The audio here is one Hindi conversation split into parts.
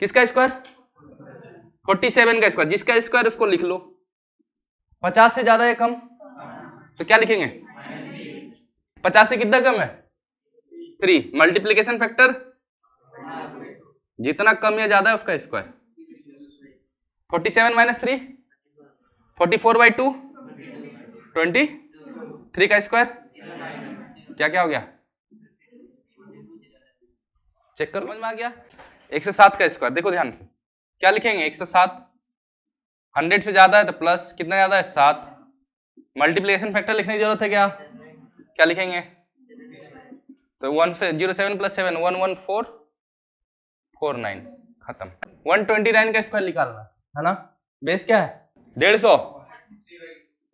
किसका स्क्वायर? 47 का स्क्वायर। जिसका स्क्वायर उसको लिख लो। 50 से ज्यादा या कम तो क्या लिखेंगे? 50 से कितना कम है? 3। मल्टीप्लीकेशन फैक्टर जितना कम या ज्यादा है उसका स्क्वायर। 47 माइनस 3 44/2 23 का स्क्वायर क्या क्या हो गया? चेक कर, समझ में आ गया? 107 का स्क्वायर। देखो ध्यान से क्या लिखेंगे? 107 100 से ज्यादा है तो प्लस, कितना ज्यादा है? 7। मल्टीप्लिकेशन फैक्टर लिखने की जरूरत है क्या? क्या लिखेंगे? तो 1 से 07 प्लस 7 11449 खत्म। 129 का स्क्वायर निकालना है ना। बेस क्या है? 150।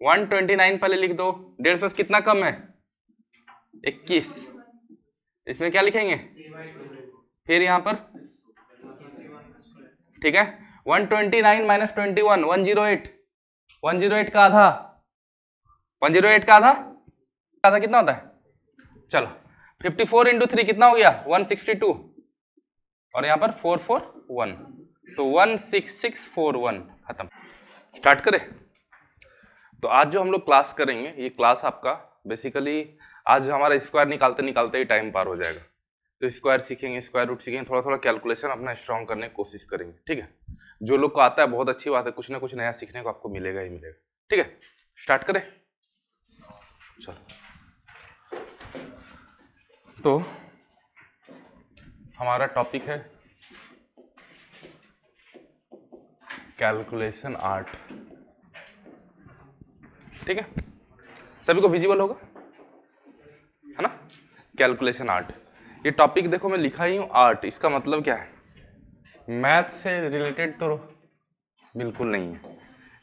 129 पहले लिख दो। 150 से कितना कम है? 21। इसमें क्या लिखेंगे? फिर यहां पर ठीक है 129 माइनस 21 108। 108 का आधा 108 का आधा कितना होता है? चलो 54 इंटू 3 कितना हो गया? 162 और यहां पर 441 तो 16641 खत्म। स्टार्ट करें। तो आज जो हम लोग क्लास करेंगे ये क्लास आपका बेसिकली आज हमारा स्क्वायर निकालते निकालते ही टाइम पार हो जाएगा। तो स्क्वायर सीखेंगे, स्क्वायर रूट सीखेंगे, थोड़ा थोड़ा कैलकुलेशन अपना स्ट्रॉन्ग करने की कोशिश करेंगे। ठीक है, जो लोग को आता है बहुत अच्छी बात है, कुछ ना कुछ नया सीखने को आपको मिलेगा ही मिलेगा। ठीक है, स्टार्ट करें। चलो तो हमारा टॉपिक है कैलकुलेशन आर्ट। ठीक है, सभी को विजिबल होगा है ना? कैलकुलेशन आर्ट ये टॉपिक देखो मैं लिखा ही हूं आर्ट। इसका मतलब क्या है? मैथ से रिलेटेड तो बिल्कुल नहीं है,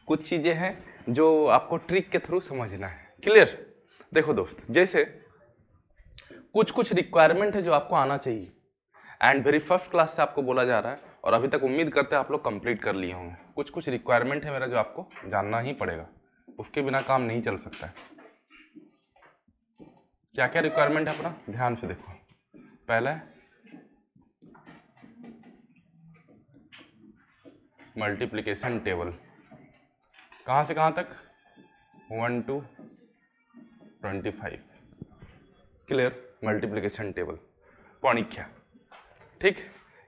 कुछ चीजें हैं जो आपको ट्रिक के थ्रू समझना है। क्लियर? देखो दोस्त, जैसे कुछ कुछ रिक्वायरमेंट है जो आपको आना चाहिए एंड वेरी फर्स्ट क्लास से आपको बोला जा रहा है और अभी तक उम्मीद करते हैं आप लोग कंप्लीट कर लिए होंगे। कुछ कुछ रिक्वायरमेंट है मेरा जो आपको जानना ही पड़ेगा, उसके बिना काम नहीं चल सकता है। क्या क्या रिक्वायरमेंट है अपना ध्यान से देखो। पहला मल्टीप्लिकेशन टेबल, कहां से कहां तक? 1 to 25। क्लियर? मल्टीप्लिकेशन टेबल पौणिख्या। ठीक,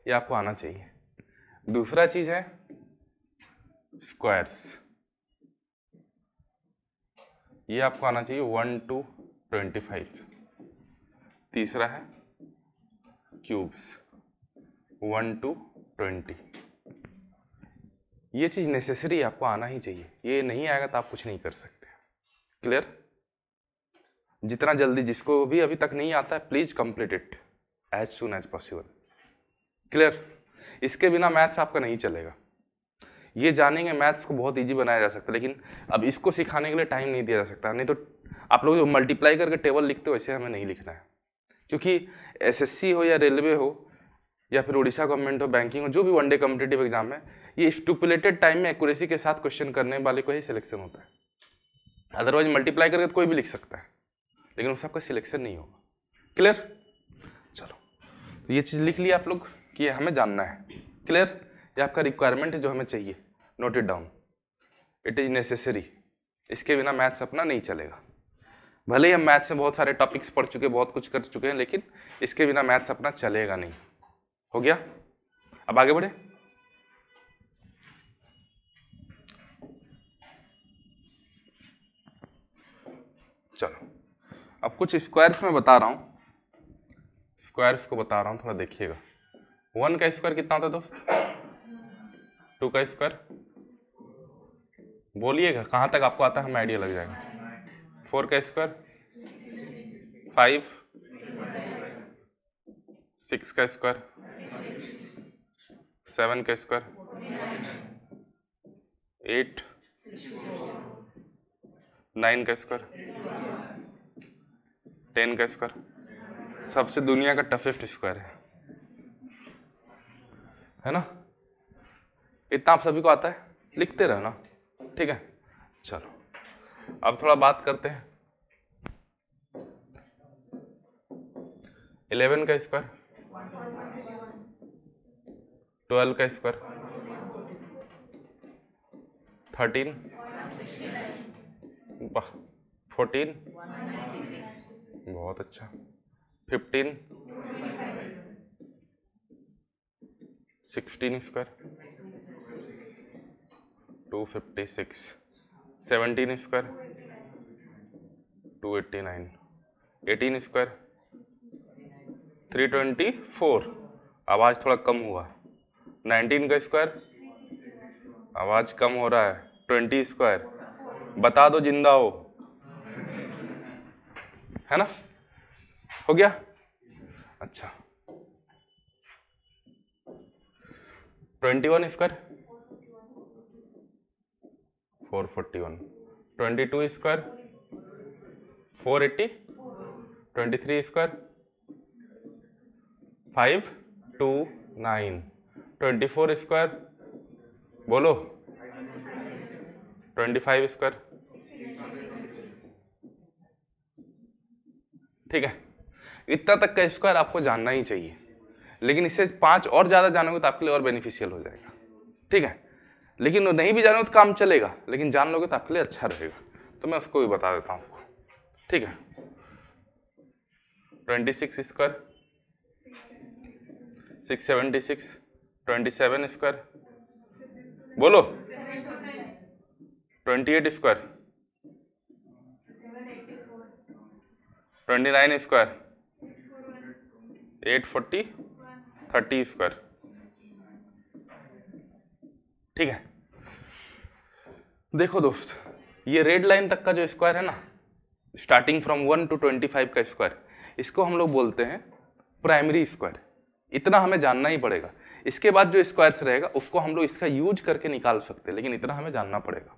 ये आपको आना चाहिए। दूसरा चीज है स्क्वायर्स, ये आपको आना चाहिए 1 to 25। तीसरा है क्यूब्स 1 to 20। ये चीज नेसेसरी आपको आना ही चाहिए, ये नहीं आएगा तो आप कुछ नहीं कर सकते। क्लियर? जितना जल्दी जिसको भी अभी तक नहीं आता है please complete it as soon as possible. Clear? इसके बिना मैथ्स आपका नहीं चलेगा। ये जानेंगे मैथ्स को बहुत इजी बनाया जा सकता है, लेकिन अब इसको सिखाने के लिए टाइम नहीं दिया जा सकता। नहीं तो आप लोग जो मल्टीप्लाई करके टेबल लिखते हो वैसे हमें नहीं लिखना है, क्योंकि एसएससी हो या रेलवे हो या फिर उड़ीसा गवर्नमेंट हो, बैंकिंग हो, जो भी वनडे कॉम्पिटिटिव एग्जाम है, ये स्टुपुलेटेड टाइम में एक्यूरेसी के साथ क्वेश्चन करने वाले को ही सिलेक्शन होता है। अदरवाइज मल्टीप्लाई करके तो कोई भी लिख सकता है, लेकिन उससे आपका सिलेक्शन नहीं होगा। क्लियर? चलो तो ये चीज लिख लिया आप लोग कि हमें जानना है। क्लियर? ये आपका रिक्वायरमेंट है जो हमें चाहिए, note it down, it is necessary. इसके बिना मैथ्स अपना नहीं चलेगा। भले ही हम मैथ्स में बहुत सारे टॉपिक्स पढ़ चुके, बहुत कुछ कर चुके हैं, लेकिन इसके बिना मैथ्स अपना चलेगा नहीं। हो गया? अब आगे बढ़े। चलो अब कुछ स्क्वायर्स में बता रहा हूं, स्क्वायर्स को बता रहा हूं, थोड़ा देखिएगा। 1 का स्क्वायर कितना होता है दोस्त? 2 का स्क्वायर बोलिएगा, कहां तक आपको आता है हमें आइडिया लग जाएगा। 4 का स्क्वायर 5। 6 का स्क्वायर 7 का स्क्वायर 8। 9 का स्क्वायर 10 का स्क्वायर। सबसे दुनिया का टफेस्ट स्क्वायर है ना? इतना आप सभी को आता है, लिखते रहना। ठीक है, चलो अब थोड़ा बात करते हैं 11 का स्क्वायर 12 का स्क्वायर 13, 14, बहुत अच्छा, 15, 16 स्क्वायर 256, 17 स्क्वायर 289, 18 स्क्वायर 324, आवाज थोड़ा कम हुआ, 19 का स्क्वायर आवाज कम हो रहा है, 20 स्क्वायर बता दो जिंदा हो, है ना, हो गया। अच्छा 21 स्क्वायर 441, 22 स्क्वायर 480, 23 स्क्वायर 529, 24 स्क्वायर बोलो 25 स्क्वायर, ठीक है। इतना तक का स्क्वायर आपको जानना ही चाहिए, लेकिन इससे 5 और ज्यादा जानोगे तो आपके लिए और बेनिफिशियल हो जाएगा, ठीक है। लेकिन नहीं भी जानोगे तो काम चलेगा, लेकिन जान लोगे तो आपके लिए अच्छा रहेगा, तो मैं उसको भी बता देता हूं आपको, ठीक है। 26 स्क्वायर 676, 27 स्क्वायर बोलो 28 स्क्वायर 29 स्क्वायर 840, 30 स्क्वायर, ठीक है। देखो दोस्त, ये रेड लाइन तक का जो स्क्वायर है ना, स्टार्टिंग फ्रॉम 1 to 25 का स्क्वायर, इसको हम लोग बोलते हैं प्राइमरी स्क्वायर। इतना हमें जानना ही पड़ेगा। इसके बाद जो स्क्वायर्स रहेगा उसको हम लोग इसका यूज करके निकाल सकते हैं, लेकिन इतना हमें जानना पड़ेगा।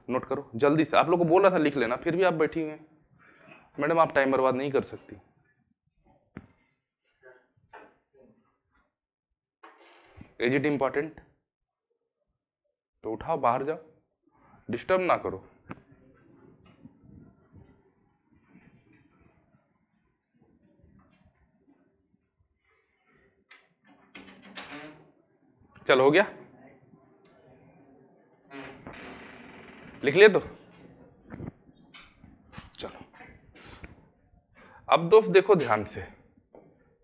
नोट करो जल्दी से, आप लोग को बोल रहा था लिख लेना, फिर भी आप बैठी हुई हैं। मैडम आप टाइम बर्बाद नहीं कर सकती। Is it important? तो उठाओ बाहर जाओ, डिस्टर्ब ना करो। चलो हो गया, लिख लिए तो चलो। अब दोस्त देखो ध्यान से,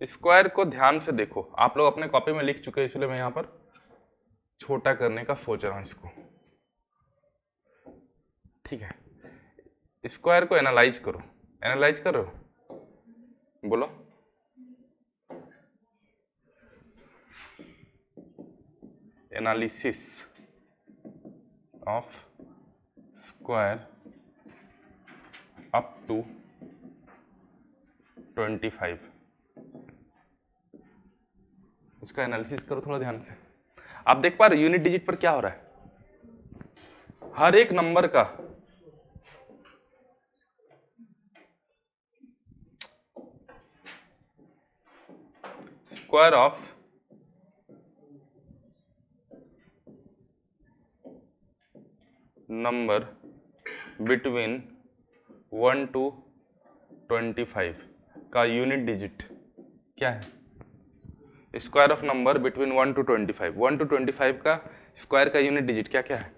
स्क्वायर को ध्यान से देखो। आप लोग अपने कॉपी में लिख चुके हैं, इसलिए मैं यहां पर छोटा करने का सोच रहा हूं इसको, ठीक है। स्क्वायर को एनालाइज करो, एनालाइज करो, बोलो। Analysis of square up to 25, इसका एनालिसिस करो थोड़ा ध्यान से। आप देख पा रहे यूनिट डिजिट पर क्या हो रहा है, हर एक नंबर का square of number between 1 to 25 का यूनिट डिजिट क्या है? Square of number between 1 to 25, 1 to 25 का स्क्वायर का यूनिट डिजिट क्या क्या है?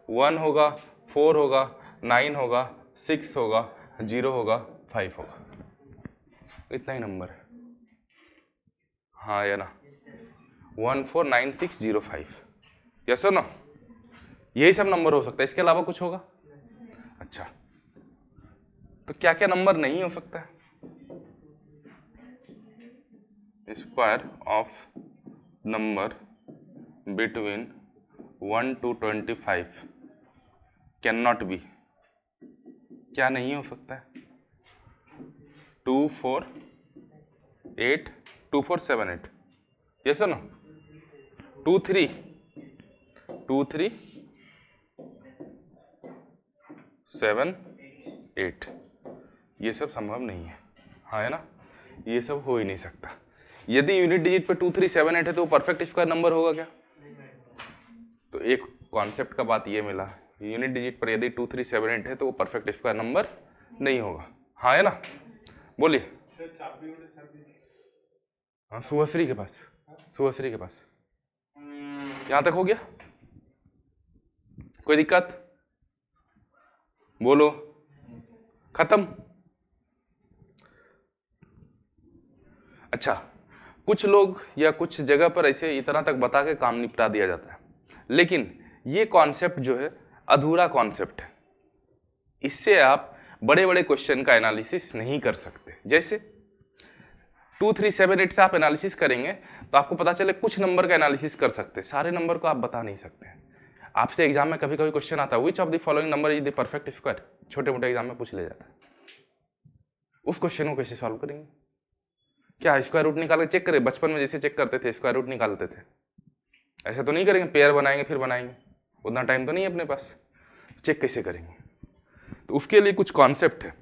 1 होगा, 4 होगा, 9 होगा, 6 होगा, 0 होगा, 5 होगा, इतना ही नंबर है। हाँ या ना, 149605, यस और नो? यही सब नंबर हो सकता है, इसके अलावा कुछ होगा? अच्छा, तो क्या क्या नंबर नहीं हो सकता है? Square of number between 1 to 25 can not be, क्या नहीं हो सकता है? 2478, यस नो? 2378, ये सब संभव नहीं है, हाँ है ना, ये सब हो ही नहीं सकता। यदि यूनिट डिजिट पे 2378 है तो वो परफेक्ट स्क्वायर नंबर होगा क्या? तो एक कॉन्सेप्ट का बात ये मिला, यूनिट डिजिट पर यदि 2378 है तो वो परफेक्ट स्क्वायर नंबर नहीं होगा, हाँ है ना? बोलिए। हाँ सुहश्री के पास, सुहश्री के पास यहां तक हो गया? कोई दिक्कत? बोलो। खत्म? अच्छा, कुछ लोग या कुछ जगह पर ऐसे इतना तक बता के काम निपटा दिया जाता है, लेकिन ये कॉन्सेप्ट जो है अधूरा कॉन्सेप्ट है। इससे आप बड़े बड़े क्वेश्चन का एनालिसिस नहीं कर सकते। जैसे 2, 3, 7, 8 से आप एनालिसिस करेंगे तो आपको पता चले कुछ नंबर का एनालिसिस कर सकते, सारे नंबर को आप बता नहीं सकते। आपसे एग्जाम में कभी कभी क्वेश्चन आता है, which of the following number is the perfect square, छोटे मोटे एग्जाम में पूछ ले जाता है। उस क्वेश्चन को कैसे सॉल्व करेंगे? क्या स्क्वायर रूट निकाल के चेक करें? बचपन में जैसे चेक करते थे, स्क्वायर रूट निकालते थे, ऐसा तो नहीं करेंगे। पेयर बनाएंगे फिर बनाएंगे, उतना टाइम तो नहीं है अपने पास। चेक कैसे करेंगे? तो उसके लिए कुछ कॉन्सेप्ट है,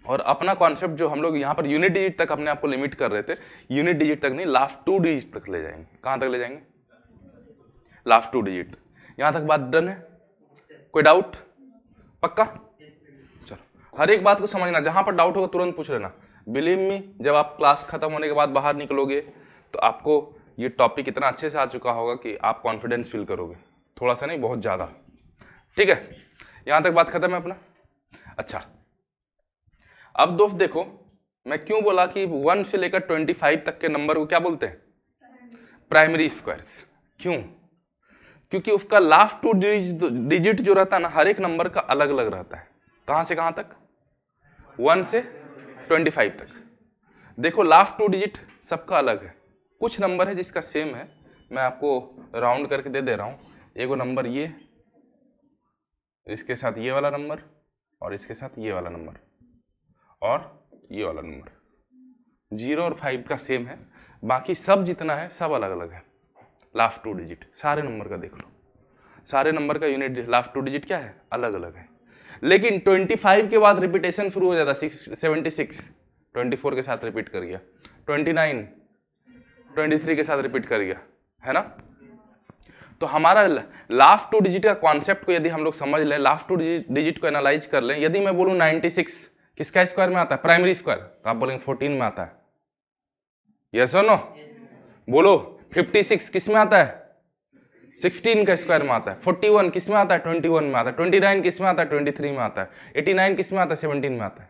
और अपना कॉन्सेप्ट जो हम लोग यहाँ पर यूनिट डिजिट तक अपने आप को लिमिट कर रहे थे, यूनिट डिजिट तक नहीं, लास्ट 2 डिजिट तक ले जाएंगे। कहाँ तक ले जाएंगे? Last 2 digit. यहाँ तक बात डन है? कोई डाउट? पक्का? चलो, हर एक बात को समझना, जहां पर डाउट होगा तुरंत पूछ लेना। बिलीव मी, जब आप क्लास खत्म होने के बाद बाहर निकलोगे तो आपको ये टॉपिक इतना अच्छे से आ चुका होगा कि आप कॉन्फिडेंस फील करोगे, थोड़ा सा नहीं, बहुत ज्यादा। ठीक है, यहां तक बात खत्म है अपना। अच्छा, अब दोस्त देखो, मैं क्यों बोला कि 1 से लेकर 25 तक के नंबर को क्या बोलते हैं? Primary squares. क्यों? क्योंकि उसका लास्ट 2 डिजिट जो रहता है ना, हर एक नंबर का अलग अलग रहता है। कहां से कहां तक? 1 से 25 तक। देखो, लास्ट 2 डिजिट सबका अलग है। कुछ नंबर है जिसका सेम है, मैं आपको राउंड करके दे रहा हूं। एगो नंबर ये, इसके साथ ये वाला नंबर, और इसके साथ ये वाला नंबर, और ये वाला नंबर। 0 और 5 का सेम है, बाकी सब जितना है सब अलग अलग है। लास्ट 2 डिजिट सारे नंबर का देख लो, सारे नंबर का यूनिट लास्ट 2 डिजिट क्या है? अलग अलग है। लेकिन 25 के बाद रिपीटेशन शुरू हो जाता है। 76 24 के साथ रिपीट कर गया, 29 23 के साथ रिपीट कर गया, है ना? तो हमारा लास्ट 2 डिजिट का कॉन्सेप्ट को यदि हम लोग समझ लें, लास्ट 2 डिजिट को एनालाइज कर लें, यदि मैं बोलूं 96 किसका स्क्वायर में आता है? प्राइमरी स्क्वायर, तो आप बोलेंगे 14 में आता है। यस और नो? बोलो। 56 किस में आता है? 16 का स्क्वायर में आता है। 41 किस में आता है? 21 में आता है। 29 किस में आता है? 23 में आता है। 89 किस में आता है? 17 में आता है।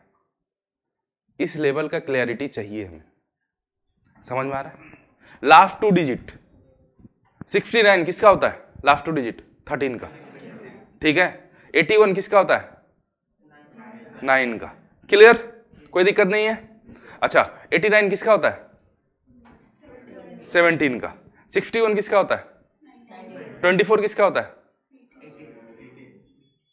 इस लेवल का क्लैरिटी चाहिए हमें, समझ में आ रहा है? लास्ट 2 डिजिट 69 किसका होता है? लास्ट 2 डिजिट 13 का, ठीक है। 81 किसका होता है? 9 का। क्लियर? कोई दिक्कत नहीं है? अच्छा, 89 किसका होता है? 17 का। 61 किसका होता है? 24 किसका होता है?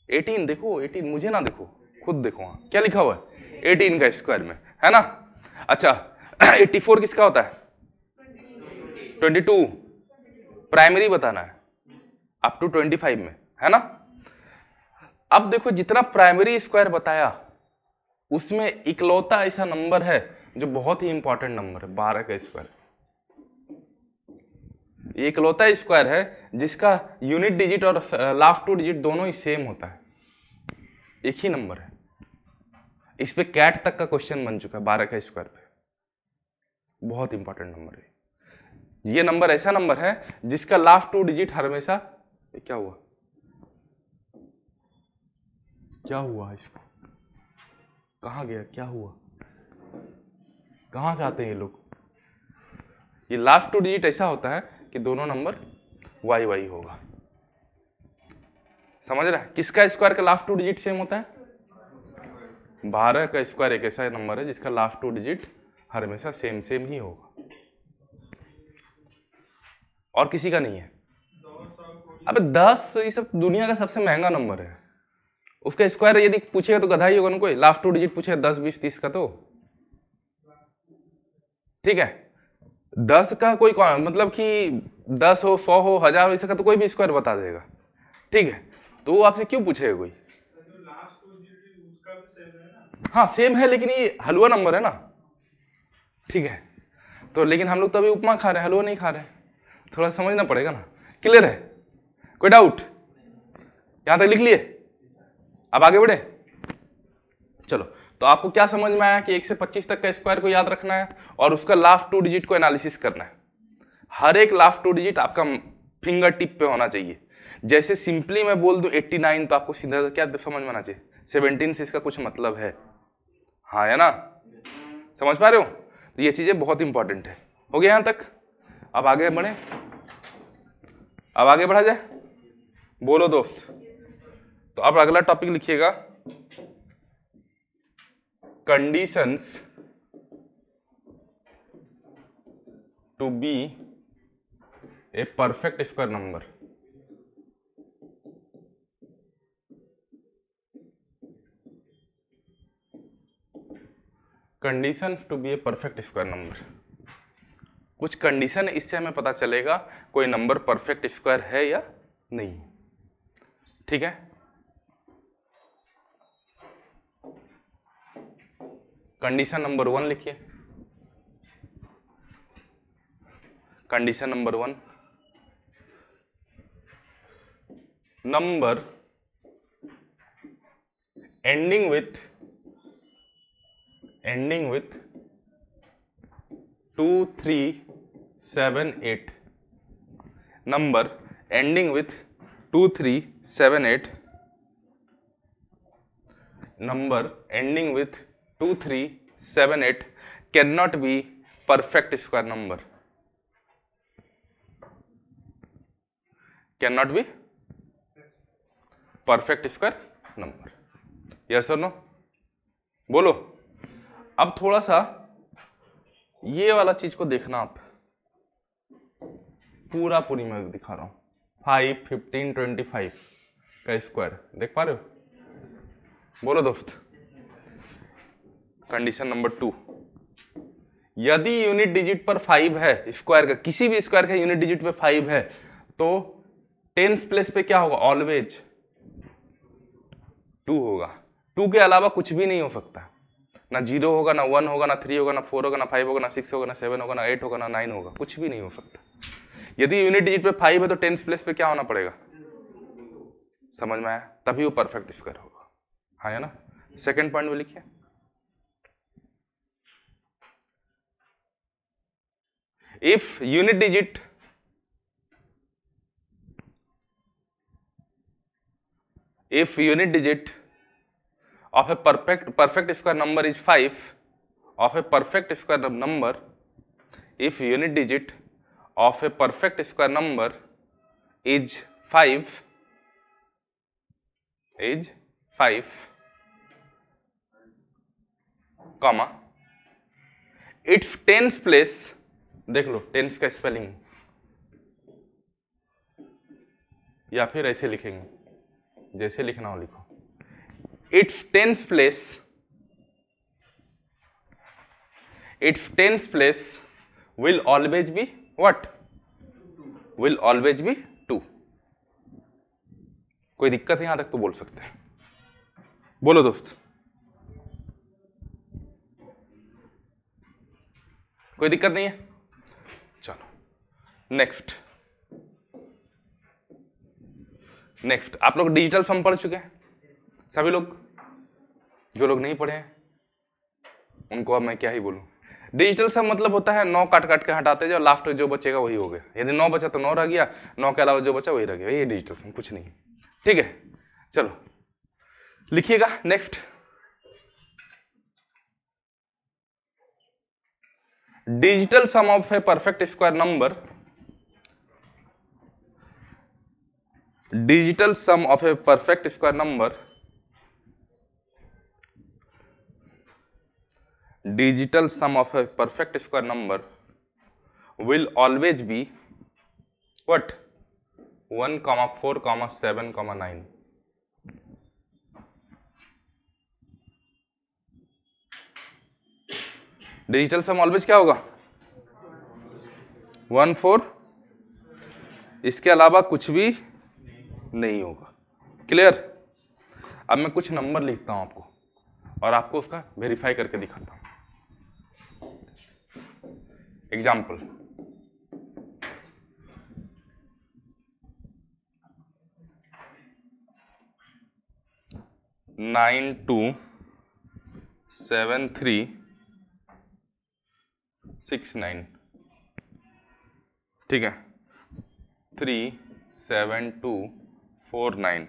18। देखो 18, मुझे ना देखो, खुद देखो, हाँ क्या लिखा हुआ है? 18 का स्क्वायर में, है ना? अच्छा, 84 किसका होता है? 22। प्राइमरी बताना है अप टू 25 में, है ना? अब देखो, जितना प्राइमरी स्क्वायर बताया उसमें इकलौता ऐसा नंबर है जो बहुत ही इंपॉर्टेंट नंबर है, 12 का स्क्वायर। ये इकलौता स्क्वायर है जिसका यूनिट डिजिट और लास्ट 2 डिजिट दोनों ही सेम होता है, एक ही नंबर है। इस पे कैट तक का क्वेश्चन बन चुका है 12 का स्क्वायर पे, बहुत इंपॉर्टेंट नंबर है। ये नंबर ऐसा नंबर है जिसका लास्ट 2 डिजिट हमेशा, क्या हुआ? क्या हुआ इसको? कहां गया? क्या हुआ? कहां से आते हैं ये लोग? ये लास्ट 2 डिजिट ऐसा होता है कि दोनों नंबर वाई वाई होगा, समझ रहा है? किसका स्क्वायर का लास्ट 2 डिजिट सेम होता है? 12 का स्क्वायर एक ऐसा नंबर है जिसका लास्ट 2 डिजिट हमेशा सेम सेम ही होगा, और किसी का नहीं है। अब 10 ये सब दुनिया का सबसे महंगा नंबर है, उसका स्क्वायर यदि पूछेगा तो गधा ही होगा ना कोई। लास्ट 2 डिजिट पूछेगा 10, 20, 30 का, तो ठीक है। 10 का कोई मतलब कि 10 हो, 100 हो, 1000 हो, इसका तो कोई भी स्क्वायर बता देगा, ठीक है। तो वो आपसे क्यों पूछेगा कोई? हाँ सेम है, लेकिन ये हलवा नंबर है ना, ठीक है। तो लेकिन हम लोग तो अभी उपमा खा रहे हैं, हलवा नहीं खा रहे हैं, थोड़ा समझना पड़ेगा ना। क्लियर है? कोई डाउट? यहां तक लिख लिए? अब आगे बढ़े? चलो, तो आपको क्या समझ में आया कि 1 से 25 तक का स्क्वायर को याद रखना है और उसका लास्ट 2 डिजिट को एनालिसिस करना है। हर एक लास्ट 2 डिजिट आपका फिंगर टिप पे होना चाहिए। जैसे सिंपली मैं बोल दूं 89 तो आपको सीधा क्या समझ में आना चाहिए, 17 से इसका कुछ मतलब है, हाँ है ना, समझ पा रहे हो? तो ये चीजें बहुत इंपॉर्टेंट है। हो गया यहां तक? अब आगे बढ़े, अब आगे बढ़ा जाए, बोलो दोस्त। तो अब अगला टॉपिक लिखिएगा, conditions to be a perfect square number. Condition to be a perfect square number, कुछ कंडीशन है, इससे हमें पता चलेगा कोई नंबर परफेक्ट स्क्वायर है या नहीं। ठीक है, कंडीशन नंबर 1 लिखिए। Condition number 1, number ending with 2 3 7 8, number ending with 2 3 7 8, number ending with 2 3 7 8 cannot be perfect square number, cannot be perfect square number, yes or no? बोलो। अब थोड़ा सा ये वाला चीज को देखना, आप पूरी मैं दिखा रहा हूं, 5 15 25 का स्क्वायर देख पा रहे हो? बोलो दोस्त। कंडीशन नंबर 2, यदि यूनिट डिजिट पर 5 है, स्क्वायर का किसी भी स्क्वायर का यूनिट डिजिट पे 5 है, तो टेंस प्लेस पे क्या होगा? ऑलवेज 2 होगा। 2 के अलावा कुछ भी नहीं हो सकता, ना 0 होगा, ना 1 होगा, ना 3 होगा, ना 4 होगा, ना 5 होगा, ना 6 होगा, ना 7 होगा, ना 8 होगा, ना 9 होगा, कुछ भी नहीं हो सकता। यदि यूनिट डिजिट पे 5 है तो टेंस प्लेस पे क्या होना पड़ेगा? समझ में आया? तभी वो परफेक्ट स्क्वायर होगा, हाँ है ना? सेकेंड पॉइंट में लिखिए, if unit digit of a perfect square number is 5, of a perfect square number, if unit digit of a perfect square number is 5, comma, its tens place, देख लो टेंस का स्पेलिंग, या फिर ऐसे लिखेंगे, जैसे लिखना हो लिखो, its tens place will always be what? Will always be 2। कोई दिक्कत है यहां तक तो बोल सकते हैं, बोलो दोस्त। कोई दिक्कत नहीं है? चलो नेक्स्ट आप लोग डिजिटल सम पढ़ चुके हैं सभी लोग? जो लोग नहीं पढ़े हैं उनको अब मैं क्या ही बोलूं। डिजिटल सम मतलब होता है 9 काट काट के हटाते जाओ, लास्ट में जो बचेगा वही हो गया। यदि 9 बचा तो 9 रह गया, 9 के अलावा जो बचा वही रह गया, ये डिजिटल सम, कुछ नहीं। ठीक है, चलो लिखिएगा next, digital sum of a perfect square number, digital sum of a perfect square number, digital sum of a perfect square number will always be what? 1, 4, 7, 9। Digital some always क्या होगा? 1 4, इसके अलावा कुछ भी नहीं होगा। क्लियर? अब मैं कुछ नंबर लिखता हूं आपको और आपको उसका वेरीफाई करके दिखाता हूं। Example, nine 2 7 3 6 9। ठीक है, 37249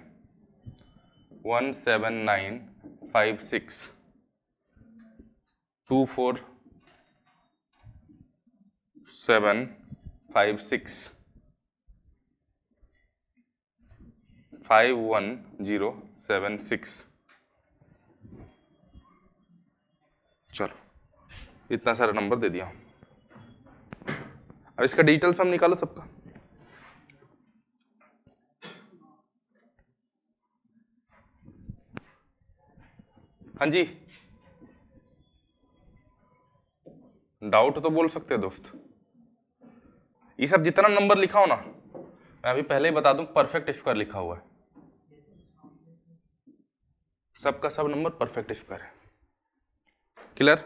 17956 24756 51076। चलो इतना सारा नंबर दे दिया। अब इसका डिजिटल सम निकालो सबका। हाँ जी, डाउट तो बोल सकते हैं दोस्त। ये सब जितना नंबर लिखा हो ना, मैं अभी पहले ही बता दूं, परफेक्ट स्क्वायर लिखा हुआ है, सबका सब नंबर परफेक्ट स्क्वायर है। क्लियर?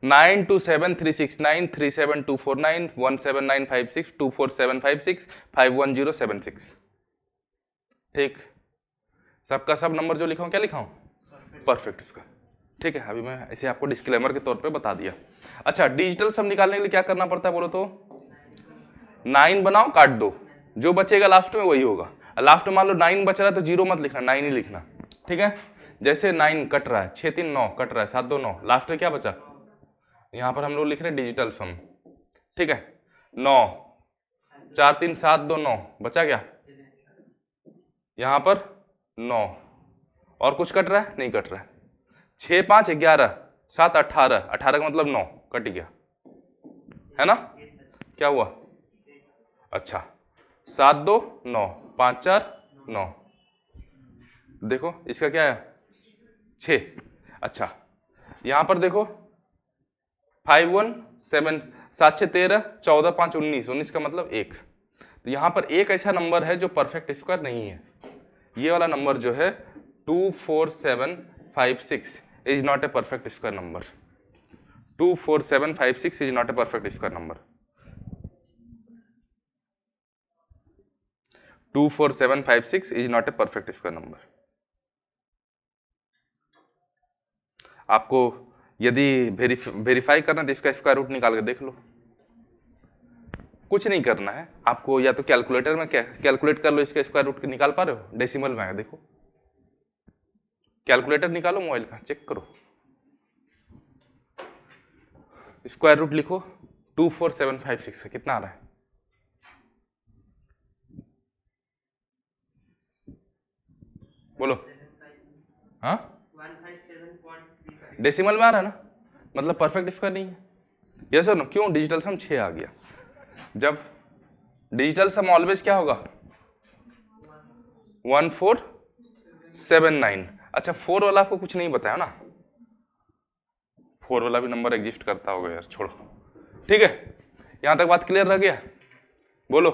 927369 37249 17956 24756 51076। ठीक, सबका सब नंबर जो लिखा हूं क्या लिखा हूं? Perfect square. ठीक है, अभी मैं इसे आपको डिस्क्लेमर के तौर पे बता दिया। अच्छा, डिजिटल सम निकालने के लिए क्या करना पड़ता है बोलो तो? 9 बनाओ, काट दो, जो बचेगा लास्ट में वही होगा। लास्ट में मान लो 9 बच रहा है तो 0 मत लिखना, 9 ही लिखना। ठीक है, जैसे 9 कट रहा है, 6 3 9 कट रहा है, 7 2 9, लास्ट में क्या बचा? यहां पर हम लोग लिख रहे हैं डिजिटल सम। ठीक है, 9 4 3 7 2 9 बचा क्या? यहां पर 9 और कुछ कट रहा है? नहीं कट रहा है। 6 5 11 7 18, 18 का मतलब 9 कट गया है ना? क्या हुआ? अच्छा, 7 2 9 5 4 9, देखो इसका क्या है? 6। अच्छा, यहां पर देखो 5 1 7 7 6 13 14 5 19, 19 का मतलब 1। तो यहां पर एक ऐसा नंबर है जो परफेक्ट स्क्वायर नहीं है, ये वाला नंबर जो है 24756 is not a perfect square number. 24756 is not a perfect square number. 24756 is not a perfect square number. आपको यदि वेरीफाई करना तो इसका स्क्वायर रूट निकाल के देख लो। कुछ नहीं करना है आपको, या तो कैलकुलेटर में कैलकुलेट कर लो, इसका स्क्वायर रूट निकाल पा रहे हो? डेसिमल में है, देखो कैलकुलेटर निकालो मोबाइल का, चेक करो, स्क्वायर रूट लिखो 24756 का कितना आ रहा है? बोलो। हाँ, डेसिमल में आ रहा है ना, मतलब परफेक्ट स्क्वायर नहीं है। यस और नो? क्यों? डिजिटल सम 6 आ गया। जब डिजिटल सम ऑलवेज क्या होगा? 1479। अच्छा, 4 वाला आपको कुछ नहीं बताया ना, 4 वाला भी नंबर एग्जिस्ट करता होगा यार, छोड़ो। ठीक है, यहां तक बात क्लियर रह गया? बोलो।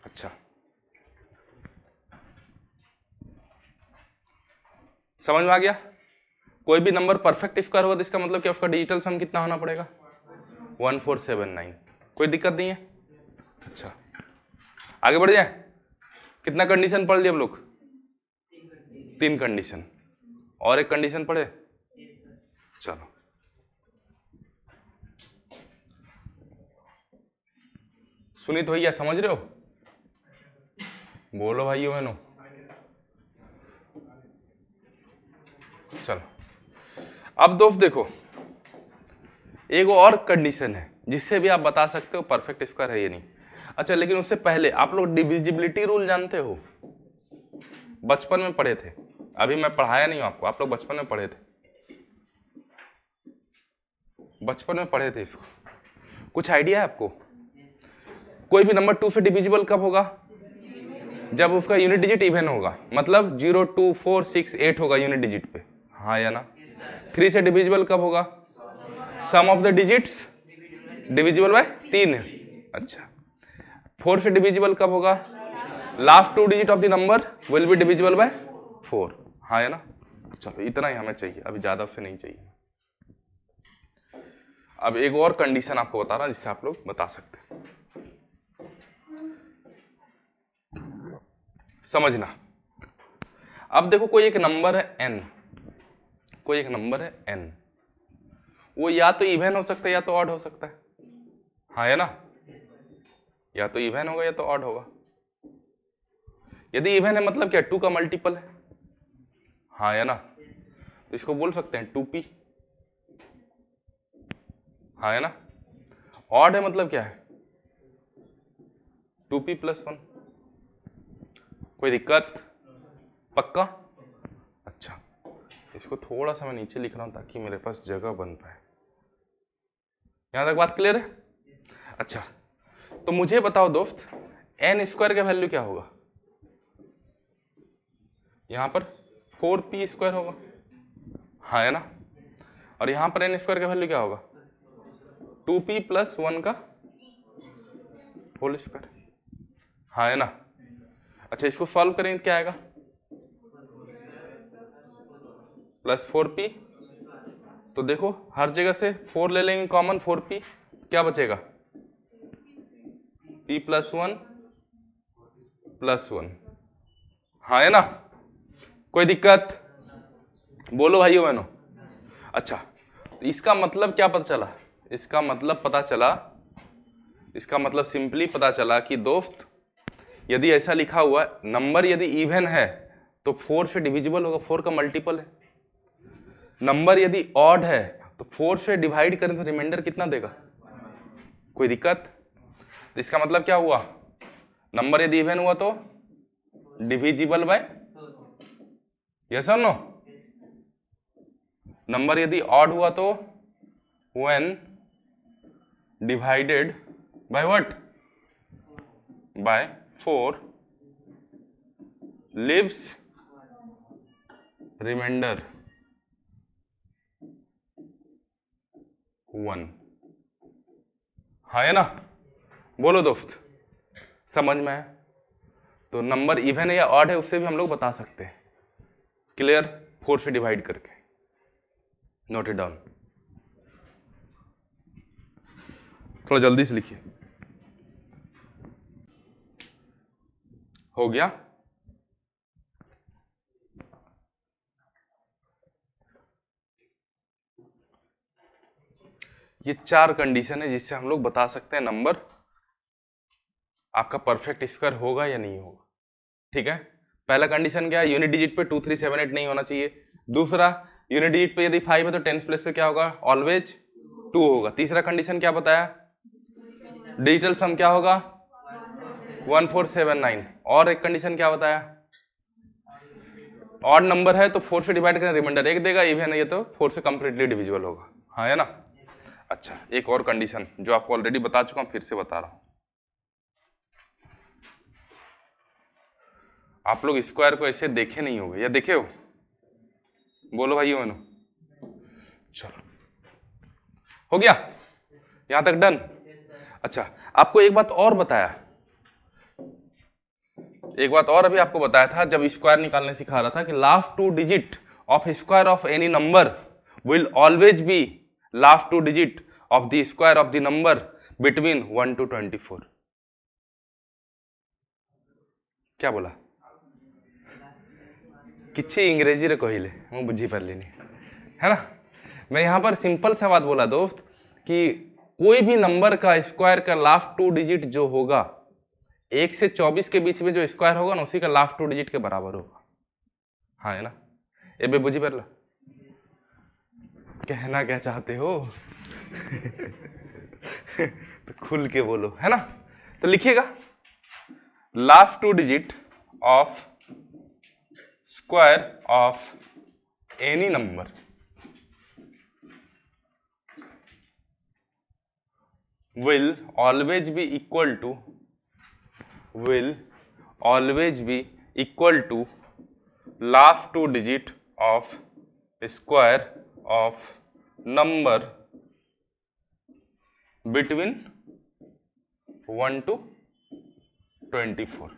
अच्छा, समझ में आ गया? कोई भी नंबर परफेक्ट स्क्वायर होगा तो इसका मतलब क्या, उसका डिजिटल सम कितना होना पड़ेगा? 1479। कोई दिक्कत नहीं है? अच्छा, आगे बढ़ जाए। कितना कंडीशन पढ़ लिए हम लोग? 3 कंडीशन, और एक कंडीशन पढ़े? चलो, सुनीत भैया समझ रहे हो? बोलो भाइयों बहनों। चलो, अब दोस्त देखो, एक और कंडीशन है जिससे भी आप बता सकते हो परफेक्ट स्क्वायर है ये नहीं। अच्छा, लेकिन उससे पहले आप लोग डिविजिबिलिटी रूल जानते हो? बचपन में पढ़े थे, अभी मैं पढ़ाया नहीं हूं आपको, आप लोग बचपन में पढ़े थे, बचपन में पढ़े थे इसको। कुछ आइडिया है आपको? कोई भी नंबर 2 से डिविजिबल कब होगा? जब उसका यूनिट डिजिट इवन होगा, मतलब 0 2 4 6 8 होगा यूनिट डिजिट पे, हाँ या ना? 3 से डिविजिबल कब होगा? Sum of the digits divisible by 3 है। अच्छा, 4 से डिविजिबल कब होगा? Last 2 digit of the number will be divisible by 4, हाँ या ना? चलो, इतना ही हमें चाहिए, अभी ज्यादा उससे नहीं चाहिए। अब एक और कंडीशन आपको बता रहा जिससे आप लोग बता सकते हैं, समझना। अब देखो, कोई एक नंबर है n, कोई एक नंबर है n, वो या तो इवन हो सकता है या तो ऑड हो सकता है, हाँ या ना? या तो इवन होगा या तो ऑड होगा। यदि इवन है मतलब क्या, 2 का मल्टीपल है, हाँ है ना, तो इसको बोल सकते हैं 2p, हाँ है ना। ऑड है मतलब क्या है, 2p + 1। कोई दिक्कत, पक्का? अच्छा, इसको थोड़ा सा मैं नीचे लिख रहा हूं ताकि मेरे पास जगह बन पाए। यहां तक बात क्लियर है? अच्छा, तो मुझे बताओ दोस्त, n² का वैल्यू क्या होगा? यहां पर 4p² होगा, हाँ है ना। और यहां पर n² का वैल्यू क्या होगा? 2p + 1 का होल स्क्वायर, हाँ है ना। अच्छा, इसको सॉल्व करेंगे क्या आएगा? +4p, तो देखो हर जगह से 4 ले लेंगे कॉमन, 4p, क्या बचेगा? p + 1 + 1, हाँ है ना। कोई दिक्कत? बोलो भाइयों बहनों। अच्छा, तो इसका मतलब क्या पता चला? इसका मतलब सिंपली पता चला कि दोस्त, यदि ऐसा लिखा हुआ नंबर यदि इवन है तो 4 से डिविजिबल होगा, 4 का मल्टीपल है। नंबर यदि ऑड है तो 4 से डिवाइड करें तो रिमाइंडर कितना देगा? कोई दिक्कत? तो इसका मतलब क्या हुआ, नंबर यदि इवन हुआ तो डिविजिबल बाय, यस और नो? नंबर यदि ऑड हुआ तो when divided by what? By 4 leaves remainder 1, हाँ है ना। बोलो दोस्त, समझ में है? तो नंबर इवन है या ऑड है उससे भी हम लोग बता सकते हैं, क्लियर? 4 से डिवाइड करके, नोट इट डाउन। थोड़ा जल्दी से लिखिए, हो गया? ये 4 कंडीशन है जिससे हम लोग बता सकते हैं नंबर आपका परफेक्ट स्क्वायर होगा या नहीं होगा, ठीक है। पहला कंडीशन क्या है, यूनिट डिजिट पे 2, 3, 7, 8 नहीं होना चाहिए। दूसरा, यूनिट डिजिट पे यदि 5 है तो 10 प्लेस पे क्या होगा? ऑलवेज 2 होगा। तीसरा कंडीशन क्या बताया, डिजिटल सम क्या होगा? 1479। और एक कंडीशन क्या बताया, ऑड नंबर है तो 4 से डिवाइड करें रिमाइंडर 1 देगा, इवन है ये तो 4 से कंप्लीटली डिविजिबल होगा, हाँ है ना। अच्छा, एक और कंडीशन जो आपको ऑलरेडी बता चुका हूं, फिर से बता रहा हूं। आप लोग स्क्वायर को ऐसे देखे नहीं होगे या देखे हो? बोलो भाइयों बहनों। चलो, हो गया यहां तक डन? अच्छा, आपको एक बात और बताया, एक बात और अभी आपको बताया था जब स्क्वायर निकालने सिखा रहा था कि last 2 digit of square of any number will always be last 2 digit of the square of the number between 1 to 24। क्या बोला? किछि इंग्रेजी रे कहले मैं बुझी पारलिनी, है ना। मैं यहां पर सिंपल सा बात बोला दोस्त कि कोई भी नंबर का स्क्वायर का लास्ट 2 डिजिट जो होगा 1 से 24 के बीच में जो स्क्वायर होगा ना उसी का लास्ट 2 डिजिट के बराबर होगा, हाँ है ना। एबे बुझी पारला? कहना क्या चाहते हो? तो खुल के बोलो, है ना। तो लिखिएगा, last 2 digit of square of any number will always be equal to last 2 digit of square of number between 1 to 24,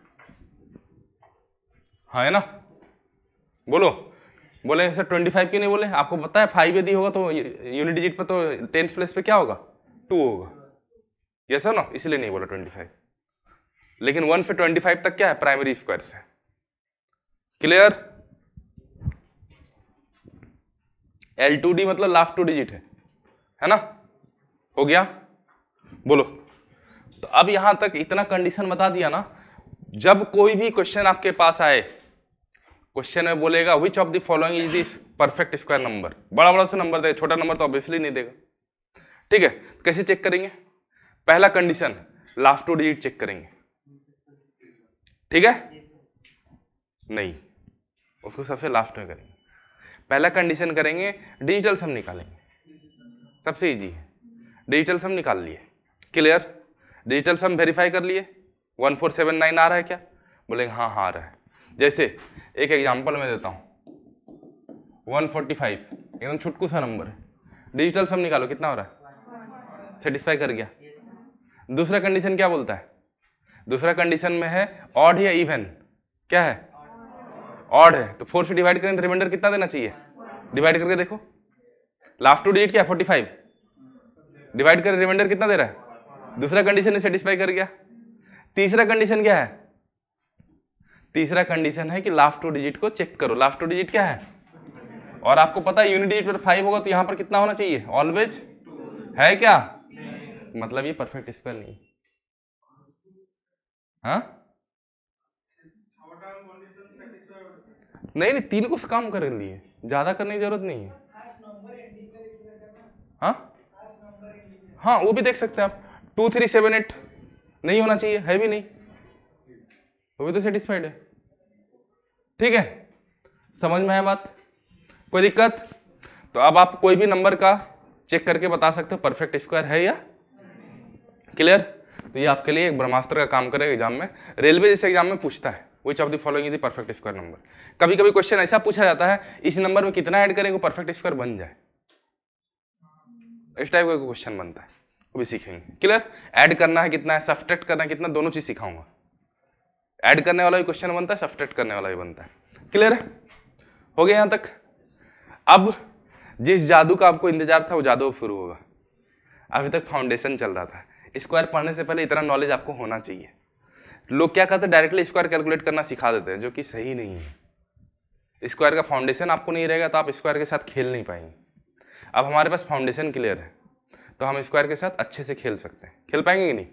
हाँ है ना। बोलो, बोले सर 25 क्यों नहीं बोले? आपको पता है 5 यदि होगा तो यूनिट डिजिट पे तो 10 प्लेस पे क्या होगा? 2 होगा, यस है ना, इसलिए नहीं बोला 25। लेकिन 1 से 25 तक क्या है? प्राइमरी स्क्वायर से, क्लियर? L2D मतलब लास्ट 2 डिजिट है ना। हो गया? बोलो, तो अब यहां तक इतना कंडीशन बता दिया ना, जब कोई भी क्वेश्चन आपके पास आए, क्वेश्चन में बोलेगा which of the following is this perfect square number, बड़ा बड़ा सा नंबर देगा, छोटा नंबर तो ऑब्वियसली नहीं देगा। ठीक है, कैसे चेक करेंगे? पहला कंडीशन लास्ट 2 डिजिट चेक करेंगे। ठीक है, नहीं, उसको सबसे लास्ट में करेंगे। पहला कंडीशन करेंगे डिजिटल सम निकालेंगे, सबसे इजी है। डिजिटल सम निकाल लिए, क्लियर? डिजिटल सम वेरीफाई कर लिए, 1479 आ रहा है क्या? बोलेंगे हाँ हाँ आ रहा है। जैसे एक एग्जांपल मैं देता हूं, 145 एकदम छुटकू सा नंबर है, डिजिटल सम निकालो कितना हो रहा है? सेटिस्फाई कर गया। दूसरा कंडीशन क्या बोलता है? दूसरा कंडीशन में है ऑड या इवन, क्या है? ऑड है, तो 4 से डिवाइड करें तो रिमाइंडर कितना देना चाहिए? डिवाइड करके देखो, लास्ट 2 डिजिट क्या है? 45, डिवाइड करें रिमाइंडर कितना दे रहा है? दूसरा कंडीशन ने सेटिस्फाई कर गया। तीसरा कंडीशन क्या है? तीसरा कंडीशन है कि लास्ट 2 डिजिट को चेक करो, लास्ट 2 डिजिट क्या है? और आपको पता है यूनिट डिजिट पर 5 होगा तो यहां पर कितना होना चाहिए? ऑलवेज है क्या? मतलब ये परफेक्ट स्क्वायर नहीं। हाँ नहीं, 3 को काम कर लिए, ज्यादा करने की जरूरत नहीं है। हाँ वो भी देख सकते हैं आप, 2 3 7 8 नहीं होना चाहिए, है भी नहीं, वो भी तो सेटिस्फाइड है। ठीक है, समझ में आया बात? कोई दिक्कत? तो अब आप कोई भी नंबर का चेक करके बता सकते हो परफेक्ट स्क्वायर है या, क्लियर? तो ये आपके लिए एक ब्रह्मास्त्र का काम करेगा एग्जाम में। रेलवे जैसे एग्जाम में पूछता है which of the following is the perfect square number. कभी कभी क्वेश्चन ऐसा पूछा जाता है इस नंबर में कितना ऐड करेंगे परफेक्ट स्क्वायर बन जाए, इस टाइप का क्वेश्चन बनता है, वो भी सीखेंगे। क्लियर? ऐड करना है कितना है, सब्ट्रैक्ट करना है कितना, दोनों चीज सिखाऊंगा। ऐड करने वाला भी क्वेश्चन बनता है, सब्ट्रैक्ट करने वाला भी बनता है। क्लियर है? हो गया यहां तक? अब जिस जादू का आपको इंतजार था वो जादू अब शुरू होगा। अभी तक फाउंडेशन चल रहा था, स्क्वायर पढ़ने से पहले इतना नॉलेज आपको होना चाहिए। लोग क्या करते हैं डायरेक्टली स्क्वायर कैलकुलेट करना सिखा देते हैं, जो कि सही नहीं है। स्क्वायर का फाउंडेशन आपको नहीं रहेगा तो आप स्क्वायर के साथ खेल नहीं पाएंगे। अब हमारे पास फाउंडेशन क्लियर है तो हम स्क्वायर के साथ अच्छे से खेल सकते हैं। खेल पाएंगे कि नहीं?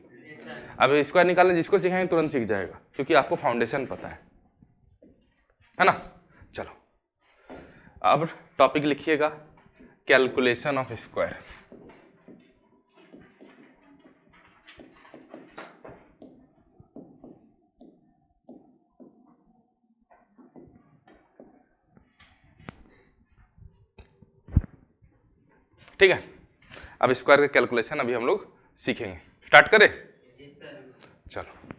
अब स्क्वायर निकालने जिसको सिखाएंगे तुरंत सीख जाएगा, क्योंकि आपको फाउंडेशन पता है ना? चलो अब टॉपिक लिखिएगा, कैलकुलेशन ऑफ स्क्वायर। ठीक है, अब स्क्वायर का कैलकुलेशन अभी हम लोग सीखेंगे। स्टार्ट करें? चलो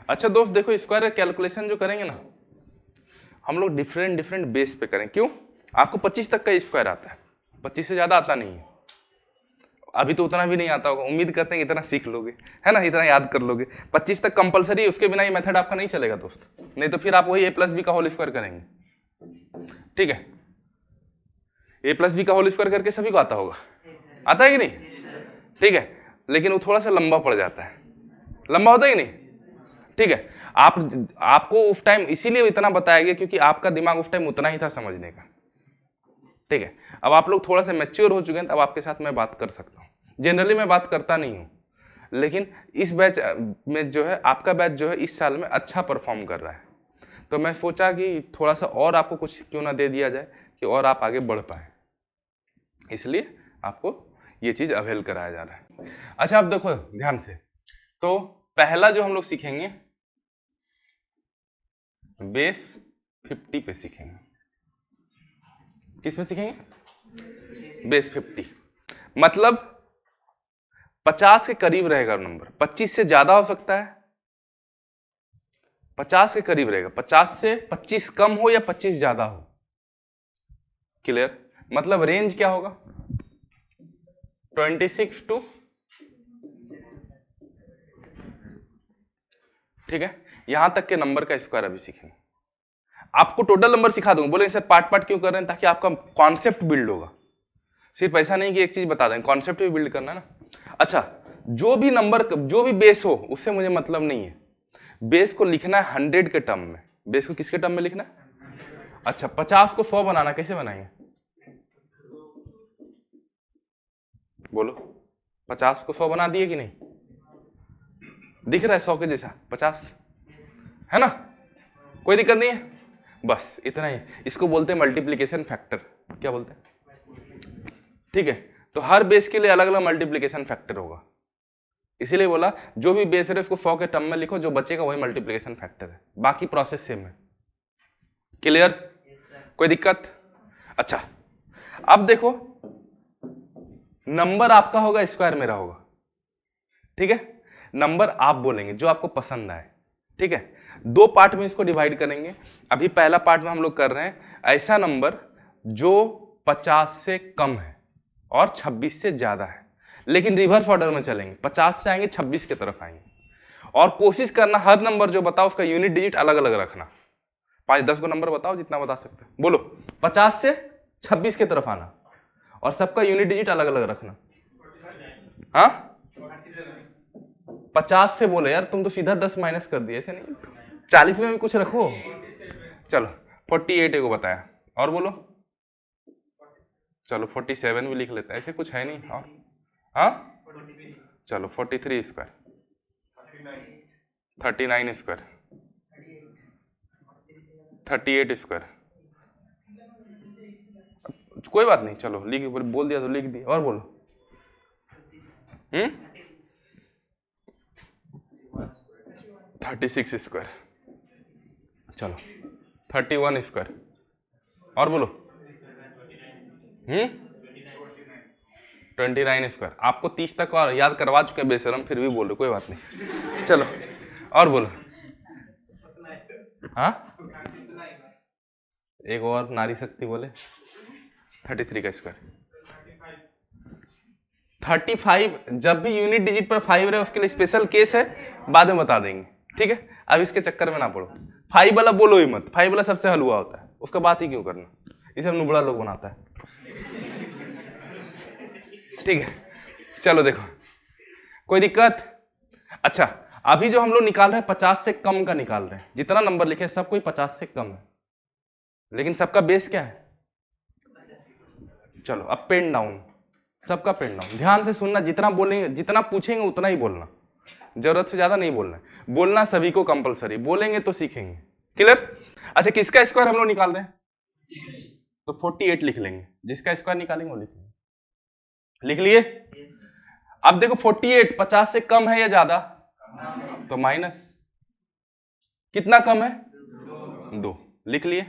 अच्छा दोस्त देखो, स्क्वायर का कैलकुलेशन जो करेंगे ना हम लोग डिफरेंट डिफरेंट बेस पे करें। क्यों? आपको 25 तक का स्क्वायर आता है, 25 से ज्यादा आता नहीं है। अभी तो उतना भी नहीं आता होगा, उम्मीद करते हैं इतना सीख लोगे, है ना, इतना याद कर लोगे। 25 तक कंपलसरी, उसके बिना ये मेथड आपका नहीं चलेगा दोस्त, नहीं तो फिर आप वही a+b का होल स्क्वायर करेंगे। ठीक है, a+b का होल स्क्वायर करके सभी को आता होगा, आता है कि नहीं? ठीक है, लेकिन वो थोड़ा सा लंबा पड़ जाता है, लंबा होता है कि नहीं? ठीक है, आपको उस टाइम इसीलिए इतना बताया गया क्योंकि आपका दिमाग उस टाइम उतना ही था समझने का। ठीक है, अब आप लोग थोड़ा सा मैच्योर हो चुके हैं, तब आपके साथ मैं बात कर सकता हूं। जनरली मैं बात करता नहीं हूं, लेकिन इस बैच में जो है आपका बैच जो है इस साल में अच्छा परफॉर्म कर रहा है, तो मैं सोचा कि थोड़ा सा और आपको कुछ क्यों ना दे दिया जाए कि और आप आगे बढ़ पाए, इसलिए आपको ये चीज अवेल कराया जा रहा है। अच्छा अब देखो ध्यान से, तो पहला जो हम लोग सीखेंगे बेस 50 पे सीखेंगे। किस पे सीखेंगे? बेस 50, मतलब 50 के करीब रहेगा नंबर, 25 से ज्यादा हो सकता है, 50 के करीब रहेगा, 50 से 25 कम हो या 25 ज्यादा हो। क्लियर? मतलब रेंज क्या होगा? 26 टू, ठीक है, यहां तक के नंबर का स्क्वायर अभी सीखेंगे। आपको टोटल नंबर सिखा दूंगा, बोले सर पार्ट पार्ट क्यों कर रहे हैं? ताकि आपका कॉन्सेप्ट बिल्ड होगा, सिर्फ ऐसा नहीं कि एक चीज बता दें, कॉन्सेप्ट भी बिल्ड करना है ना। अच्छा, जो भी नंबर, जो भी बेस हो उससे मुझे मतलब नहीं है, बेस को लिखना है 100 के टर्म में। बेस को किसके टर्म में लिखना है? अच्छा, 50 को 100 बनाना, कैसे बनाएंगे? बोलो, 50 को 100 बना दिए कि नहीं? दिख रहा है 100 के जैसा 50 है ना, कोई दिक्कत नहीं है, बस इतना ही। इसको बोलते हैं मल्टीप्लीकेशन फैक्टर। क्या बोलते हैं? ठीक है, तो हर बेस के लिए अलग अलग मल्टीप्लीकेशन फैक्टर होगा, इसीलिए बोला जो भी बेस है उसको 100 के टर्म में लिखो, जो बचेगा वही मल्टीप्लीकेशन फैक्टर है, बाकी प्रोसेस सेम है। क्लियर? कोई दिक्कत? अच्छा, अब देखो नंबर आपका होगा स्क्वायर मेरा होगा, ठीक है, नंबर आप बोलेंगे जो आपको पसंद आए, ठीक है। दो पार्ट में इसको डिवाइड करेंगे। अभी पहला पार्ट में हम लोग कर रहे हैं ऐसा नंबर जो 50 से कम है और 26 से ज्यादा है, लेकिन रिवर्स ऑर्डर में चलेंगे, 50 से आएंगे 26 की तरफ आएंगे, और कोशिश करना हर नंबर जो बताओ उसका यूनिट डिजिट अलग अलग रखना। 5-10 को नंबर बताओ जितना बता सकते हैं, बोलो। 50 से 26 की तरफ आना और सबका यूनिट डिजिट अलग अलग रखना। हाँ 50 से बोले यार, तुम तो सीधा 10 माइनस कर दिए, ऐसे नहीं, 40 में भी कुछ रखो। चलो 48 को बताया, और बोलो। चलो 47 भी लिख लेते हैं, ऐसे कुछ है नहीं। और हाँ चलो 43 स्क्वायर, 39 स्क्वायर, 38 स्क्वायर, कोई बात नहीं, चलो लिख, बोल दिया तो लिख दिया, और बोलो। 36 स्क्वायर, चलो 31 स्क्वायर, और बोलो। 29 स्क्वायर। आपको 30 तक और याद करवा चुके हैं बेशरम, फिर भी बोलो, कोई बात नहीं। चलो और बोलो। हाँ एक और नारी शक्ति बोले। 33 का स्क्वायर। 35 जब भी यूनिट डिजिट पर 5 रहे उसके लिए स्पेशल केस है, बाद में बता देंगे, ठीक है। अब इसके चक्कर में ना पड़ो, 5 वाला बोलो ही मत, 5 वाला सबसे हलवा होता है, उसका बात ही क्यों करना, इसे नुबड़ा लोग बनाता है, ठीक है। चलो देखो, कोई दिक्कत? अच्छा, अभी जो हम लोग निकाल रहे हैं 50 से कम का निकाल रहे हैं, जितना नंबर लिखे सब कोई 50 से कम है, लेकिन सबका बेस क्या है? चलो अब पेन डाउन, सबका पेन डाउन। ध्यान से सुनना, जितना बोलेंगे, जितना पूछेंगे उतना ही बोलना, जरूरत से ज्यादा नहीं बोलना। बोलना सभी को कंपलसरी, बोलेंगे तो सीखेंगे। क्लियर? अच्छा, किसका स्क्वायर हम लोग निकाल रहे हैं? तो 48 लिख लेंगे, जिसका स्क्वायर निकालेंगे वो लिख लेंगे। लिख लिए? अब देखो 48 50 से कम है या ज्यादा? तो माइनस, कितना कम है? 2। लिख लिए?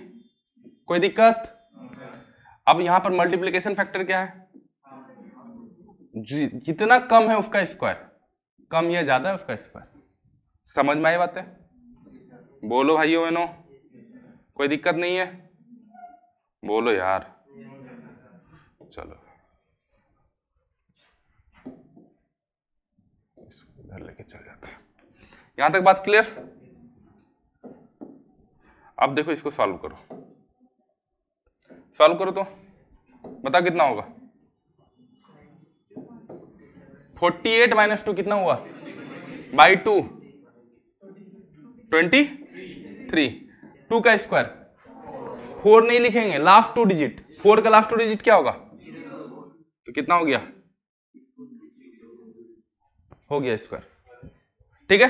कोई दिक्कत? अब यहां पर मल्टीप्लिकेशन फैक्टर क्या है? जितना कम है उसका स्क्वायर, कम या ज्यादा है उसका स्क्वायर। समझ में आई बात है? बोलो भाइयों बहनों, कोई दिक्कत नहीं है? बोलो यार। चलो इधर लेके चल जाते हैं। यहां तक बात क्लियर? अब देखो इसको सॉल्व करो, सॉल्व करो तो बता कितना होगा। 48 माइनस 2 कितना हुआ? बाई 2 23। 2 का स्क्वायर 4 नहीं लिखेंगे, लास्ट 2 डिजिट, 4 का लास्ट 2 डिजिट क्या होगा? तो कितना हो गया? हो गया स्क्वायर, ठीक है।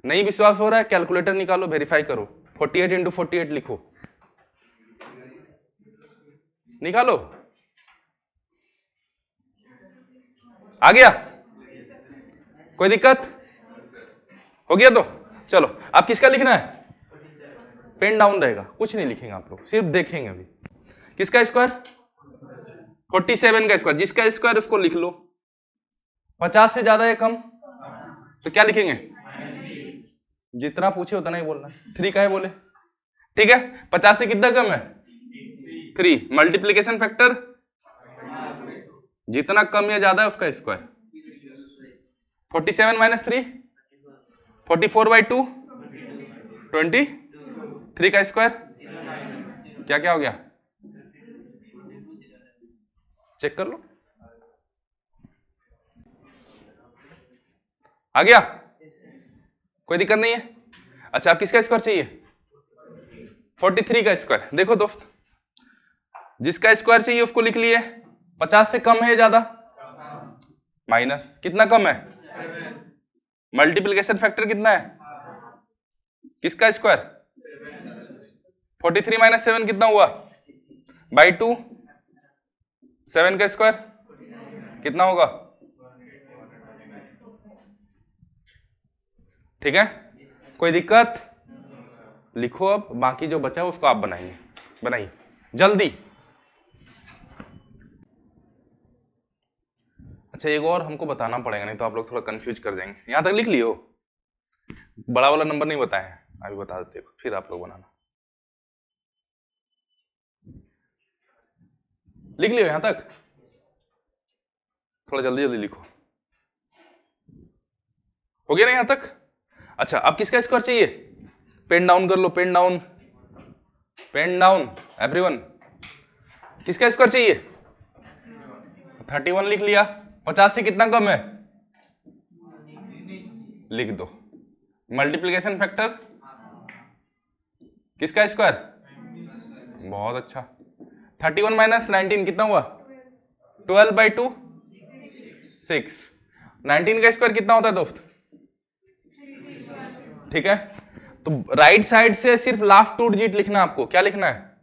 नहीं विश्वास हो रहा है, कैलकुलेटर निकालो, वेरीफाई करो। 48 इंटू 48 लिखो, निकालो। आ गया? कोई दिक्कत? हो गया तो चलो, अब किसका लिखना है? पेन डाउन रहेगा, कुछ नहीं लिखेंगे आप लोग, सिर्फ देखेंगे। अभी किसका स्क्वायर? 47 का स्क्वायर, जिसका स्क्वायर उसको लिख लो। 50 से ज्यादा या कम? तो क्या लिखेंगे? जितना पूछे उतना ही बोलना। 3 का है बोले, ठीक है। 50 से कितना कम है? 3। मल्टीप्लीकेशन फैक्टर जितना कम या ज्यादा है उसका स्क्वायर। 47 माइनस 3 44 बाई 2 23 का स्क्वायर क्या क्या हो गया? चेक कर लो, आ गया? कोई दिक्कत नहीं है? अच्छा, आप किसका स्क्वायर चाहिए? 43 का स्क्वायर। देखो दोस्त, जिसका स्क्वायर चाहिए उसको लिख लिए। 50 से कम है या ज्यादा? माइनस, कितना कम है? मल्टीप्लीकेशन फैक्टर कितना है? किसका स्क्वायर? 43 माइनस 7 कितना हुआ? बाई 2। 7 का स्क्वायर कितना होगा? ठीक है, कोई दिक्कत? लिखो अब, बाकी जो बचा है उसको आप बनाइए जल्दी। अच्छा, एक और हमको बताना पड़ेगा, नहीं तो आप लोग थोड़ा कंफ्यूज कर जाएंगे। यहां तक लिख लियो? बड़ा वाला नंबर नहीं बताए हैं, अभी बता देते हो, फिर आप लोग बनाना। लिख लियो यहां तक? थोड़ा जल्दी जल्दी लिखो। हो गया ना यहां तक? अच्छा, अब किसका स्क्वायर चाहिए? पेन डाउन कर लो, पेन डाउन एवरीवन। किसका स्क्वायर चाहिए? 31 लिख लिया। 50 से कितना कम है? लिख दो। मल्टीप्लिकेशन फैक्टर किसका स्क्वायर? बहुत अच्छा। 31 माइनस 19 कितना हुआ? 12 बाई 2 6। 19 का स्क्वायर कितना होता है दोस्त? ठीक है, तो राइट साइड से सिर्फ लास्ट 2 डिजिट लिखना है आपको। क्या लिखना है?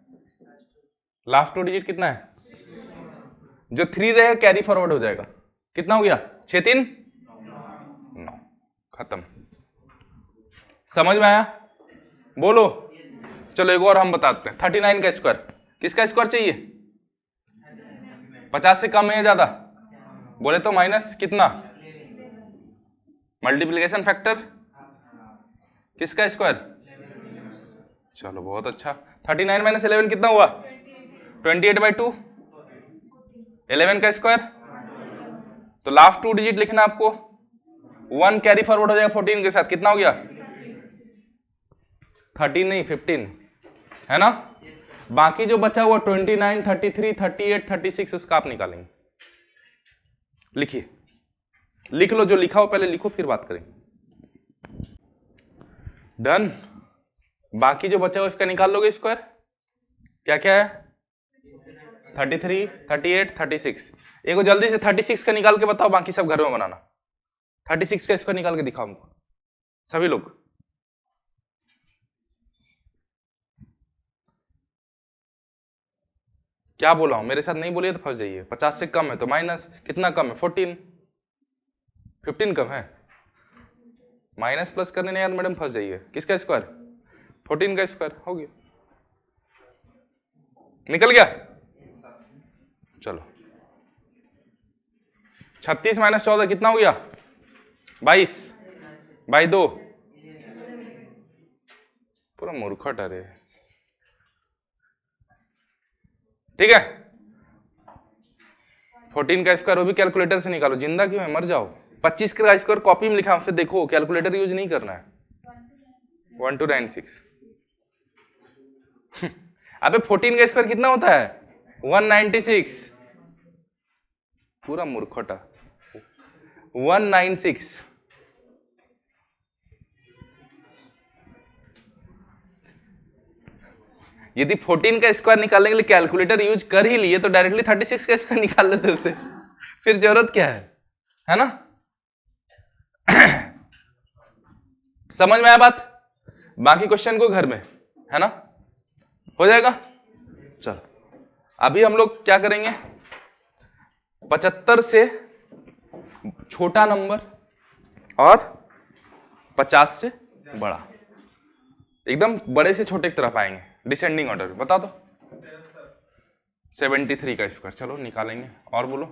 लास्ट 2 डिजिट कितना है? जो 3 रहेगा कैरी फॉरवर्ड हो जाएगा। कितना हो गया? 6 3 9। खत्म। समझ में आया? बोलो। चलो एक और हम बताते हैं। 39 का स्क्वायर किसका स्क्वायर चाहिए? 50 से कम है या ज्यादा? बोले तो माइनस कितना? मल्टीप्लिकेशन फैक्टर किसका स्क्वायर? चलो बहुत अच्छा। 39 माइनस 11 कितना हुआ? 28 बाई 2। 11 का स्क्वायर, तो लास्ट 2 डिजिट लिखना आपको। 1 कैरी फॉरवर्ड हो जाएगा 14 के साथ। कितना हो गया? 13 नहीं 15 है ना? बाकी जो बचा हुआ 29, 33, 38, 36 उसका आप निकालेंगे। लिखिए, लिख लो, जो लिखा हो पहले लिखो, फिर बात करेंगे। डन। बाकी जो बचा हुआ इसका निकाल लोगे स्क्वायर। क्या क्या है? 33, 38, 36। एक जल्दी से 36 का निकाल के बताओ, बाकी सब घर में बनाना। 36 का स्क्वायर निकाल के दिखाओ हमको सभी लोग। क्या बोला हूं? मेरे साथ नहीं बोलिए तो फंस जाइए। 50 से कम है तो माइनस, कितना कम है? 14। 15 कम है, माइनस प्लस करने नहीं यार मैडम, फंस जाइए। किसका स्क्वायर? 14 का स्क्वायर हो गया। निकल गया? चलो 36 माइनस 14 कितना हो गया? 22 बाई 2। पूरा मूर्खट अरे। ठीक है, 14 का स्क्वायर वो भी कैलकुलेटर से निकालो। जिंदा क्यों है? मर जाओ। 25 का स्क्वायर कॉपी में लिखा, उससे देखो, कैलकुलेटर यूज नहीं करना है। 1296। अबे 14 का स्क्वायर कितना होता है? 196। पूरा मूर्खटा। 196। यदि 14 का स्क्वायर निकालने के लिए कैलकुलेटर यूज कर ही लिए तो डायरेक्टली 36 का स्क्वायर निकाल लेते उसे, फिर जरूरत क्या है ना? समझ में आया बात? बाकी क्वेश्चन को घर में है ना, हो जाएगा। चलो अभी हम लोग क्या करेंगे? 75 से छोटा नंबर और 50 से बड़ा, एकदम बड़े से छोटे की तरफ आएंगे, डिसेंडिंग ऑर्डर। बता दो। 73 का स्क्वायर, चलो निकालेंगे। और बोलो।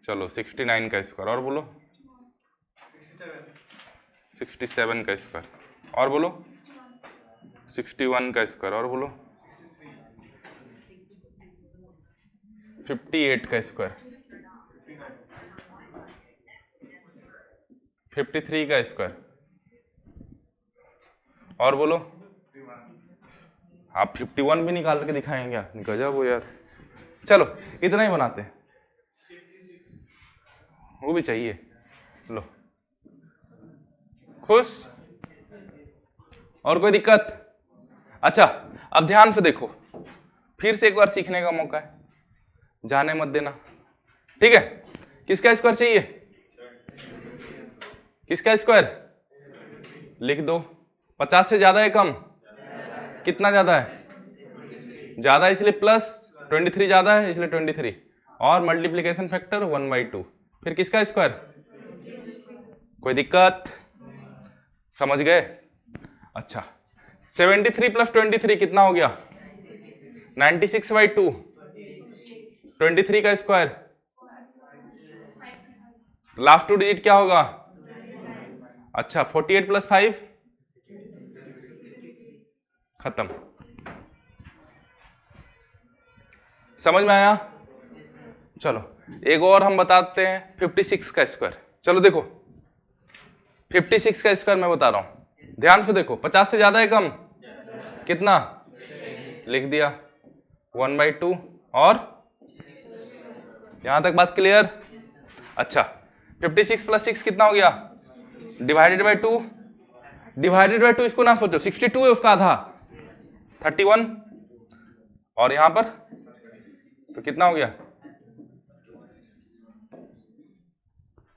चलो 69 का स्क्वायर, और बोलो। 67 का स्क्वायर, और बोलो। 61 का स्क्वायर, और बोलो। 58 का स्क्वायर, 53 का स्क्वायर, और बोलो। आप 51 भी निकाल के दिखाएंगे क्या? गजब हो यार। चलो इतना ही बनाते हैं, वो भी चाहिए। लो, खुश? और कोई दिक्कत? अच्छा अब ध्यान से देखो, फिर से एक बार सीखने का मौका है, जाने मत देना। ठीक है, किसका स्क्वायर चाहिए? किसका स्क्वायर लिख दो। 50 से ज्यादा है कम, कितना ज्यादा है, ज्यादा इसलिए प्लस, 23 ज्यादा है इसलिए 23, और मल्टीप्लीकेशन फैक्टर 1/2, फिर किसका स्क्वायर। कोई दिक्कत, समझ गए। अच्छा 73 प्लस 23 कितना हो गया, 96/2, 23 का स्क्वायर, लास्ट 2 डिजिट क्या होगा। अच्छा 48 प्लस 5, खत्म। समझ में आया। चलो एक और हम बताते हैं 56 का स्क्वायर। चलो देखो 56 का स्क्वायर मैं बता रहा हूं, ध्यान से देखो। 50 से ज्यादा है कम, कितना, लिख दिया 1/2, और यहां तक बात क्लियर। अच्छा 56 प्लस 6 कितना हो गया, डिवाइडेड बाई 2, डिवाइडेड बाई 2 इसको ना सोचो, 62 है उसका आधा 31, और यहां पर तो कितना हो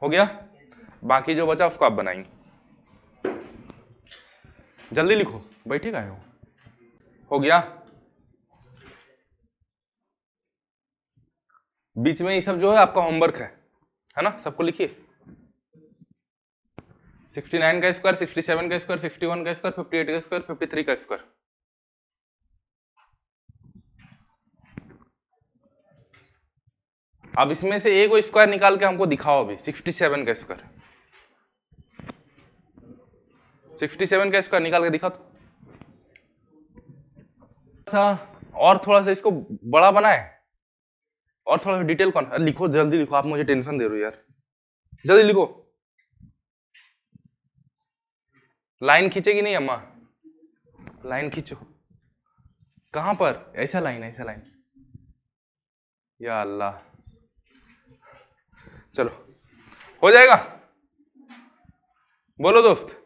गया, बाकी जो बचा उसको आप बनाएंगे। जल्दी लिखो, बैठे गए हो गया। बीच में ये सब जो है आपका होमवर्क है ना, सबको लिखिए। 69 का स्क्वायर, 67 का स्क्वायर, 61 का स्क्वायर, 58 का स्क्वायर, 53 का स्क्वायर। अब इसमें से एक स्क्वायर निकाल के हमको दिखाओ अभी। 67 का स्क्वायर, 67 का स्क्वायर निकाल के दिखाओ तो। और थोड़ा सा इसको बड़ा बनाए, और थोड़ा सा डिटेल कौन लिखो, जल्दी लिखो, आप मुझे टेंशन दे रहे हो यार, जल्दी लिखो। लाइन खींचेगी नहीं अम्मा, लाइन खींचो। कहां पर, ऐसा लाइन, ऐसा लाइन, या अल्लाह। चलो हो जाएगा, बोलो दोस्त,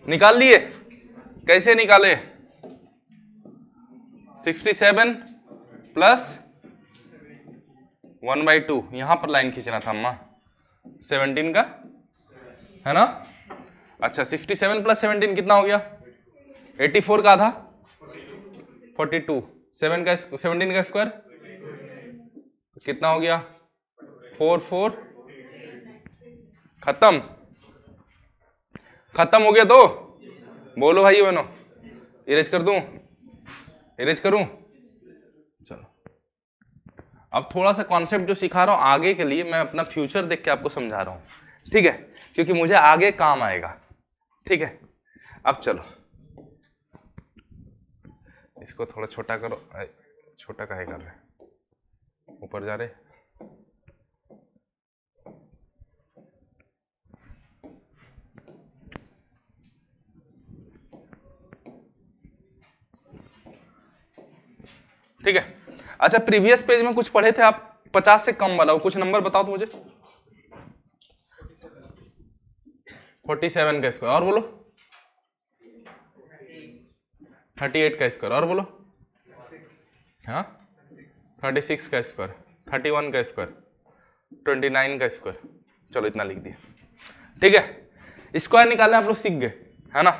निकाल लिए, कैसे निकाले। 67 प्लस 1/2, यहां पर लाइन खींचना था अम्मा, 17 का है ना। अच्छा 67 प्लस 17 कितना हो गया, 84 का आधा 42, 17 का स्क्वायर कितना हो गया 44, खत्म, खत्म हो गया। तो बोलो भाई बहनों, इरेज कर दूं, इरेज करूं। चलो अब थोड़ा सा कॉन्सेप्ट जो सिखा रहा हूं आगे के लिए, मैं अपना फ्यूचर देख के आपको समझा रहा हूं, ठीक है, क्योंकि मुझे आगे काम आएगा, ठीक है। अब चलो इसको थोड़ा छोटा करो, छोटा काहे कर रहे, ऊपर जा रहे। ठीक है। अच्छा प्रीवियस पेज में कुछ पढ़े थे आप, 50 से कम वाला, कुछ नंबर बताओ तो मुझे। 47 का स्क्वायर, और बोलो 38 का स्क्वायर, और बोलो हाँ 36 का स्क्वायर, 31 का स्क्वायर, 29 का स्क्वायर। चलो इतना लिख दिया, ठीक है। स्क्वायर निकालने आप लोग सीख गए है ना।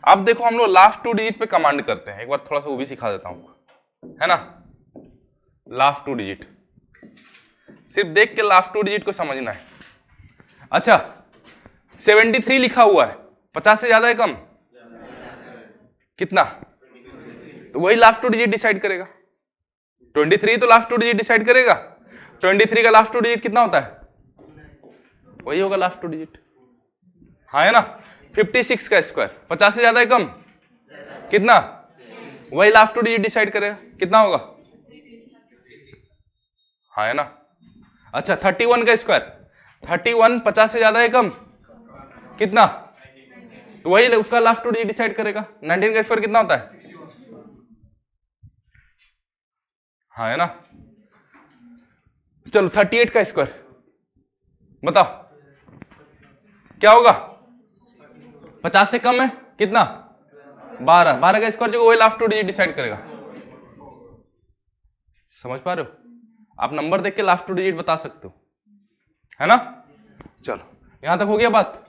अब देखो हम लोग लास्ट 2 डिजिट पे कमांड करते हैं, एक बार थोड़ा सा वो भी सिखा देता हूं, है ना। लास्ट 2 डिजिट, सिर्फ देख के लास्ट 2 डिजिट को समझना है। अच्छा 73 लिखा हुआ है, 50 से ज्यादा है कम, कितना, तो वही लास्ट 2 डिजिट डिसाइड करेगा। 23 तो लास्ट 2 डिजिट डिसाइड करेगा। 23 का लास्ट 2 डिजिट कितना होता है, वही होगा लास्ट 2 डिजिट, हाँ है ना। 56 का स्क्वायर, 50 से ज्यादा है कम, कितना, वही लास्ट 2 डिजिट डिसाइड करेगा, कितना होगा, हाँ है ना। अच्छा 31 का स्क्वायर, 31 50 से ज्यादा है कम, कितना, तो वही उसका लास्ट 2 डिजिट डिसाइड करेगा। 19 का स्क्वायर कितना होता है, हाँ है ना। चलो 38 का स्क्वायर बताओ क्या होगा, 50 से कम है, कितना, 12, 12 का स्क्वायर जो वही लास्ट 2 डिजिट डिसाइड करेगा। समझ पा रहे हो, आप नंबर देख के लास्ट 2 डिजिट बता सकते हो, है ना। चलो यहां तक हो गया बात?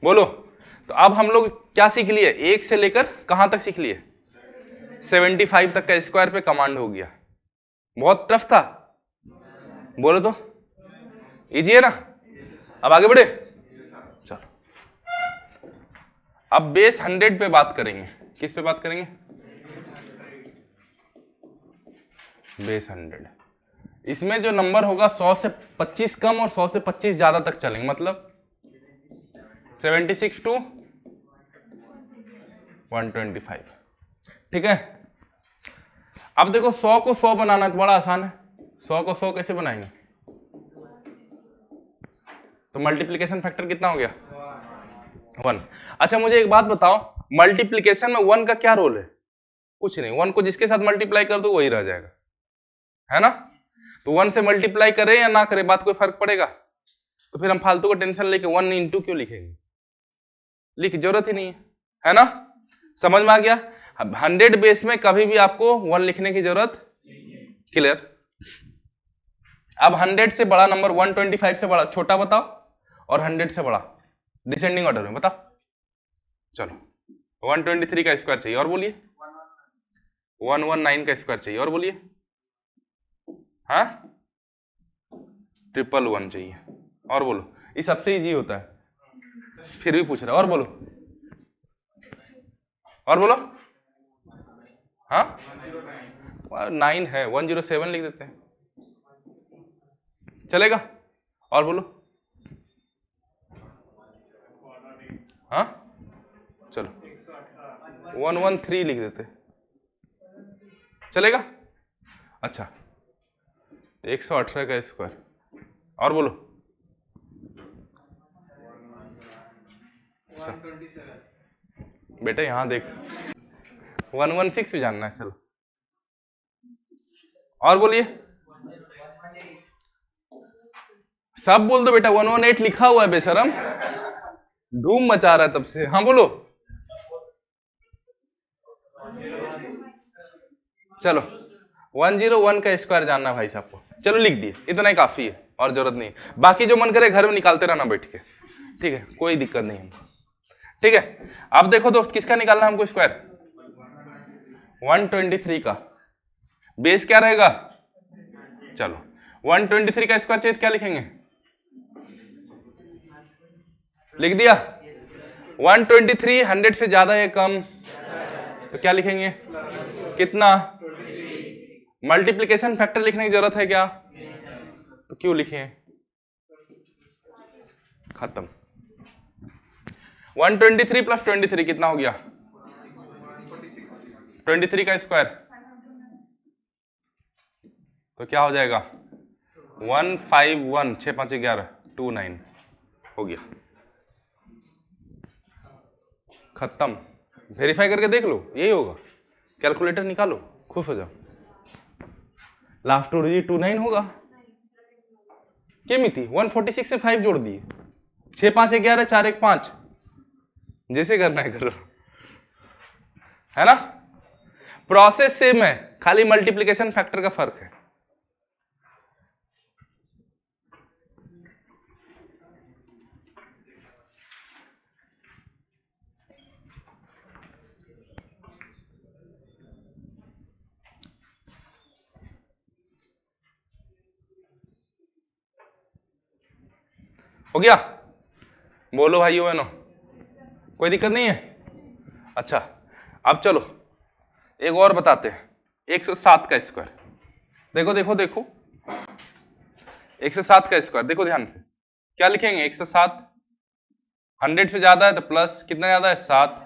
बोलो। तो अब हम लोग क्या सीख लिए? 1 से लेकर कहां तक सीख लिए? 75 तक का स्क्वायर पे कमांड हो गया। बहुत टफ था? बोलो तो। इजी है ना? अब आगे बढ़े। चलो अब बेस 100 पे बात करेंगे। किस पे बात करेंगे? बेस 100। इसमें जो नंबर होगा 100 से 25 कम और 100 से 25 ज्यादा तक चलेंगे, मतलब 76 टू 125। ठीक है। अब देखो 100 को 100 बनाना तो बड़ा आसान है। 100 को 100 कैसे बनाएंगे? तो मल्टीप्लिकेशन फैक्टर कितना हो गया? 1। अच्छा मुझे एक बात बताओ, मल्टीप्लिकेशन में 1 का क्या रोल है? कुछ नहीं, 1 को जिसके साथ मल्टीप्लाई कर दो वही रह जाएगा, है ना? तो 1 से मल्टीप्लाई करें या ना करें, बात कोई फर्क पड़ेगा? तो फिर हम फालतू का टेंशन लेके 1 इंटू क्यों लिखेंगे? लिख जरूरत ही नहीं है ना? समझ में आ गया? अब 100 बेस में कभी भी आपको 1 लिखने की जरूरत। क्लियर? अब 100 से बड़ा नंबर 125 से बड़ा छोटा बताओ, और 100 से बड़ा डिसेंडिंग ऑर्डर में बताओ। चलो 123 का स्क्वायर चाहिए, और बोलिए। 119 का स्क्वायर चाहिए, और बोलिए। हाँ 111 चाहिए, और बोलो। ये सबसे इजी होता है, फिर भी पूछ रहा है, और बोलो, और बोलो। हाँ 9 है, 107 लिख देते हैं, चलेगा? और बोलो। हाँ चलो 113 लिख देते, चलेगा? अच्छा 118 का स्क्वायर, और बोलो। 127। बेटा यहां देख, 116 भी जानना है, चलो और बोलिए। सब बोल दो बेटा, 118 लिखा हुआ है, बेशरम धूम मचा रहा है तब से। हाँ बोलो। चलो 101 का स्क्वायर जानना भाई साहब को, चलो लिख दिए, इतना ही काफी है, और जरूरत नहीं। बाकी जो मन करे घर में निकालते रहना बैठ के, ठीक है, कोई दिक्कत नहीं हमको। ठीक है, अब देखो दोस्त, किसका निकालना है हमको स्क्वायर? 123 का। बेस क्या रहेगा? चलो 123 का स्क्वायर चाहिए, क्या लिखेंगे? लिख दिया। 123 100 से ज्यादा है कम, तो क्या लिखेंगे? कितना? मल्टीप्लिकेशन फैक्टर लिखने की जरूरत है क्या? तो क्यों लिखे? खत्म। 123 प्लस 23 कितना हो गया? 23 का स्क्वायर, तो क्या हो जाएगा? 151, 6 5 11, 29 हो गया। खत्म। वेरीफाई करके देख लो, यही होगा। कैलकुलेटर निकालो, खुश हो जाओ। लास्ट टू डिजिट 29 होगा। क्या थी? 146 से 5 जोड़ दिए, 6 5 11, 4 1 5, जैसे करना है करो, है ना? प्रोसेस सेम है, खाली मल्टीप्लिकेशन फैक्टर का फर्क है। हो गया? बोलो भाइयों बहनों, कोई दिक्कत नहीं है? अच्छा अब चलो एक और बताते हैं, 107 का स्क्वायर। देखो देखो देखो, 107 का स्क्वायर देखो ध्यान से, क्या लिखेंगे? 107 100 से ज्यादा है तो प्लस, कितना ज्यादा है? 7।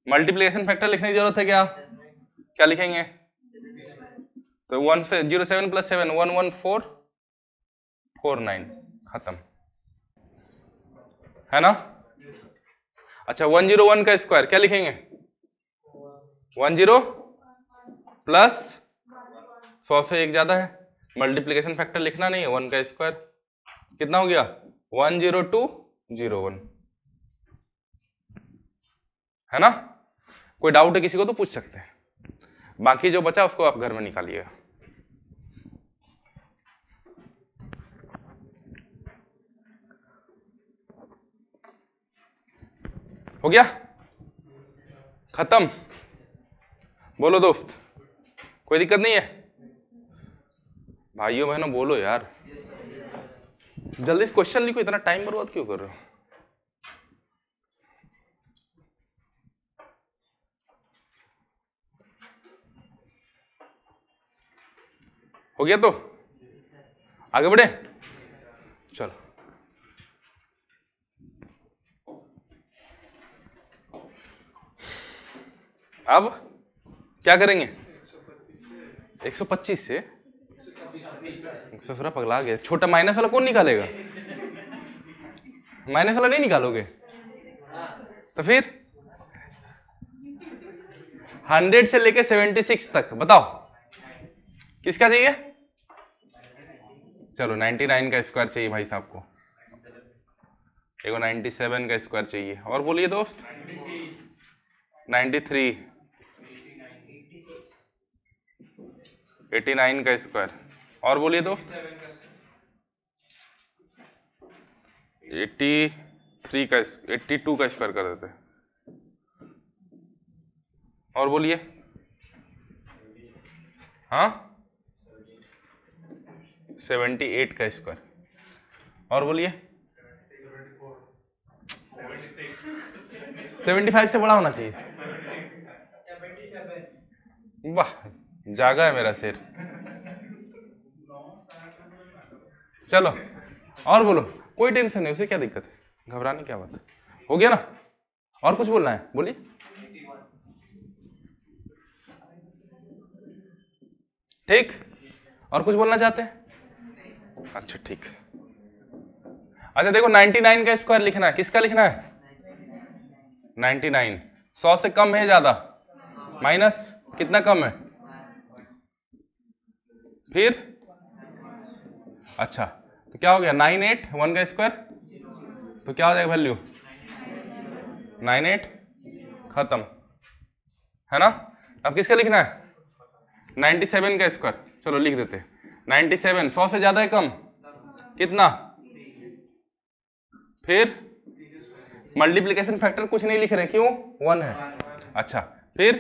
मल्टीप्लिकेशन फैक्टर लिखने की जरूरत है क्या? क्या लिखेंगे? तो 1 से 07 प्लस 7 11449, खत्म, है ना? अच्छा 101 का स्क्वायर क्या लिखेंगे? 10 प्लस 100 से एक ज्यादा है, मल्टीप्लिकेशन फैक्टर लिखना नहीं है, 1 का स्क्वायर कितना हो गया? 10201, है ना? कोई डाउट है किसी को तो पूछ सकते हैं, बाकी जो बचा उसको आप घर में निकालिएगा। हो गया, खत्म। बोलो दोस्त, कोई दिक्कत नहीं है? भाइयों बहनों बोलो यार, जल्दी से क्वेश्चन लिखो, इतना टाइम बर्बाद क्यों कर रहे हो? हो गया तो आगे बढ़े, चलो। अब क्या करेंगे? 125 से ससुरा पगला गया, छोटा माइनस वाला कौन निकालेगा? माइनस वाला नहीं निकालोगे तो फिर 100 से लेके 76 तक बताओ किसका चाहिए? चलो 99 का स्क्वायर चाहिए भाई साहब को, एगो 97 का स्क्वायर चाहिए, और बोलिए दोस्त 93, 89 का स्क्वायर, और बोलिए दोस्त 82 का स्क्वायर कर देते हैं, और बोलिए हाँ 78 का स्क्वायर, और बोलिए 75 से बड़ा होना चाहिए। वाह, जागा है मेरा शेर। चलो और बोलो, कोई टेंशन नहीं, उसे क्या दिक्कत है, घबराने क्या बात है। हो गया ना? और कुछ बोलना है? बोलिए। ठीक, और कुछ बोलना चाहते हैं? अच्छा ठीक। अच्छा देखो 99 का स्क्वायर लिखना है, किसका लिखना है? 99। 100 से कम है ज्यादा? माइनस कितना कम है? फिर अच्छा तो क्या हो गया? 981 का स्क्वायर, तो क्या हो जाएगा वैल्यू? 98, खत्म, है ना? अब किसका लिखना है? 97 का स्क्वायर, चलो लिख देते हैं 97। 100 से ज्यादा है कम? कितना? फिर मल्टीप्लिकेशन फैक्टर कुछ नहीं लिख रहे, क्यों? 1 है। अच्छा फिर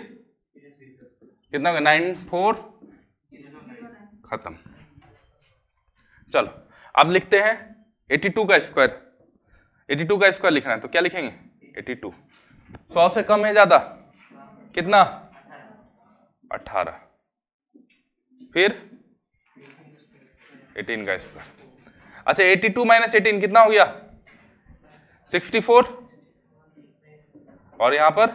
कितना होगा? 94, खत्म। चलो अब लिखते हैं 82 का स्क्वायर। 82 का स्क्वायर लिखना है, तो क्या लिखेंगे? 82। 100 से कम है ज्यादा? कितना? 18। फिर 18 का स्क्वायर। अच्छा 82 माइनस 18 कितना हो गया? 64, और यहां पर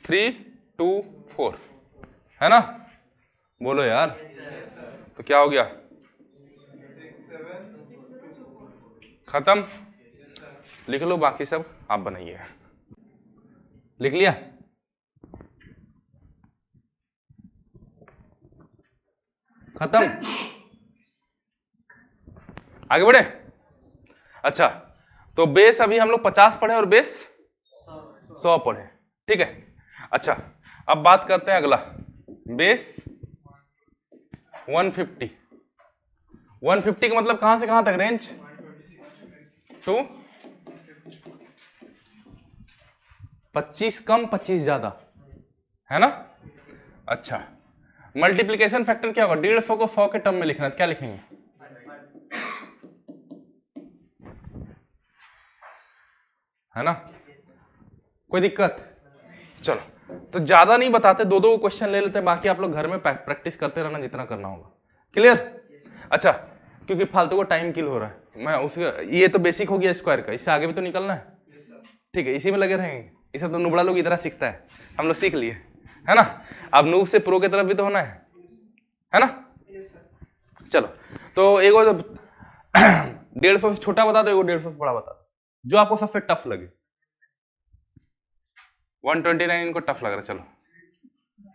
324, है ना? बोलो यार, तो क्या हो गया? खत्म। लिख लो, बाकी सब आप बनाइए। लिख लिया? खत्म, आगे बढ़े। अच्छा तो बेस अभी हम लोग 50 पढ़े और बेस 100 पढ़े, ठीक है। अच्छा अब बात करते हैं अगला, बेस 150। 150 का मतलब कहां से कहां तक रेंज? टू 25 कम 25 ज्यादा, है ना? अच्छा मल्टीप्लिकेशन फैक्टर क्या होगा? 150 को 100 के टर्म में लिखना है, क्या लिखेंगे? है ना? कोई दिक्कत? चलो तो ज्यादा नहीं बताते, दो दो क्वेश्चन ले लेते हैं, बाकी आप लोग घर में प्रैक्टिस करते रहना जितना करना होगा। क्लियर? अच्छा क्योंकि फालतू को टाइम किल हो रहा है, मैं उसके ये तो बेसिक हो गया स्क्वायर का, इससे आगे भी तो निकलना है, ठीक है? इसी में लगे रहेंगे, इसे तो नुबड़ा लोग इधर सीखता है, हम लोग सीख लिए, है ना? अब नूब से प्रो की तरफ भी तो होना है ना? चलो तो एगो 150 से छोटा बता दो, एगो 150 से बड़ा बता दो, जो आपको सबसे टफ लगे। 129 इनको टफ लग रहा है, चलो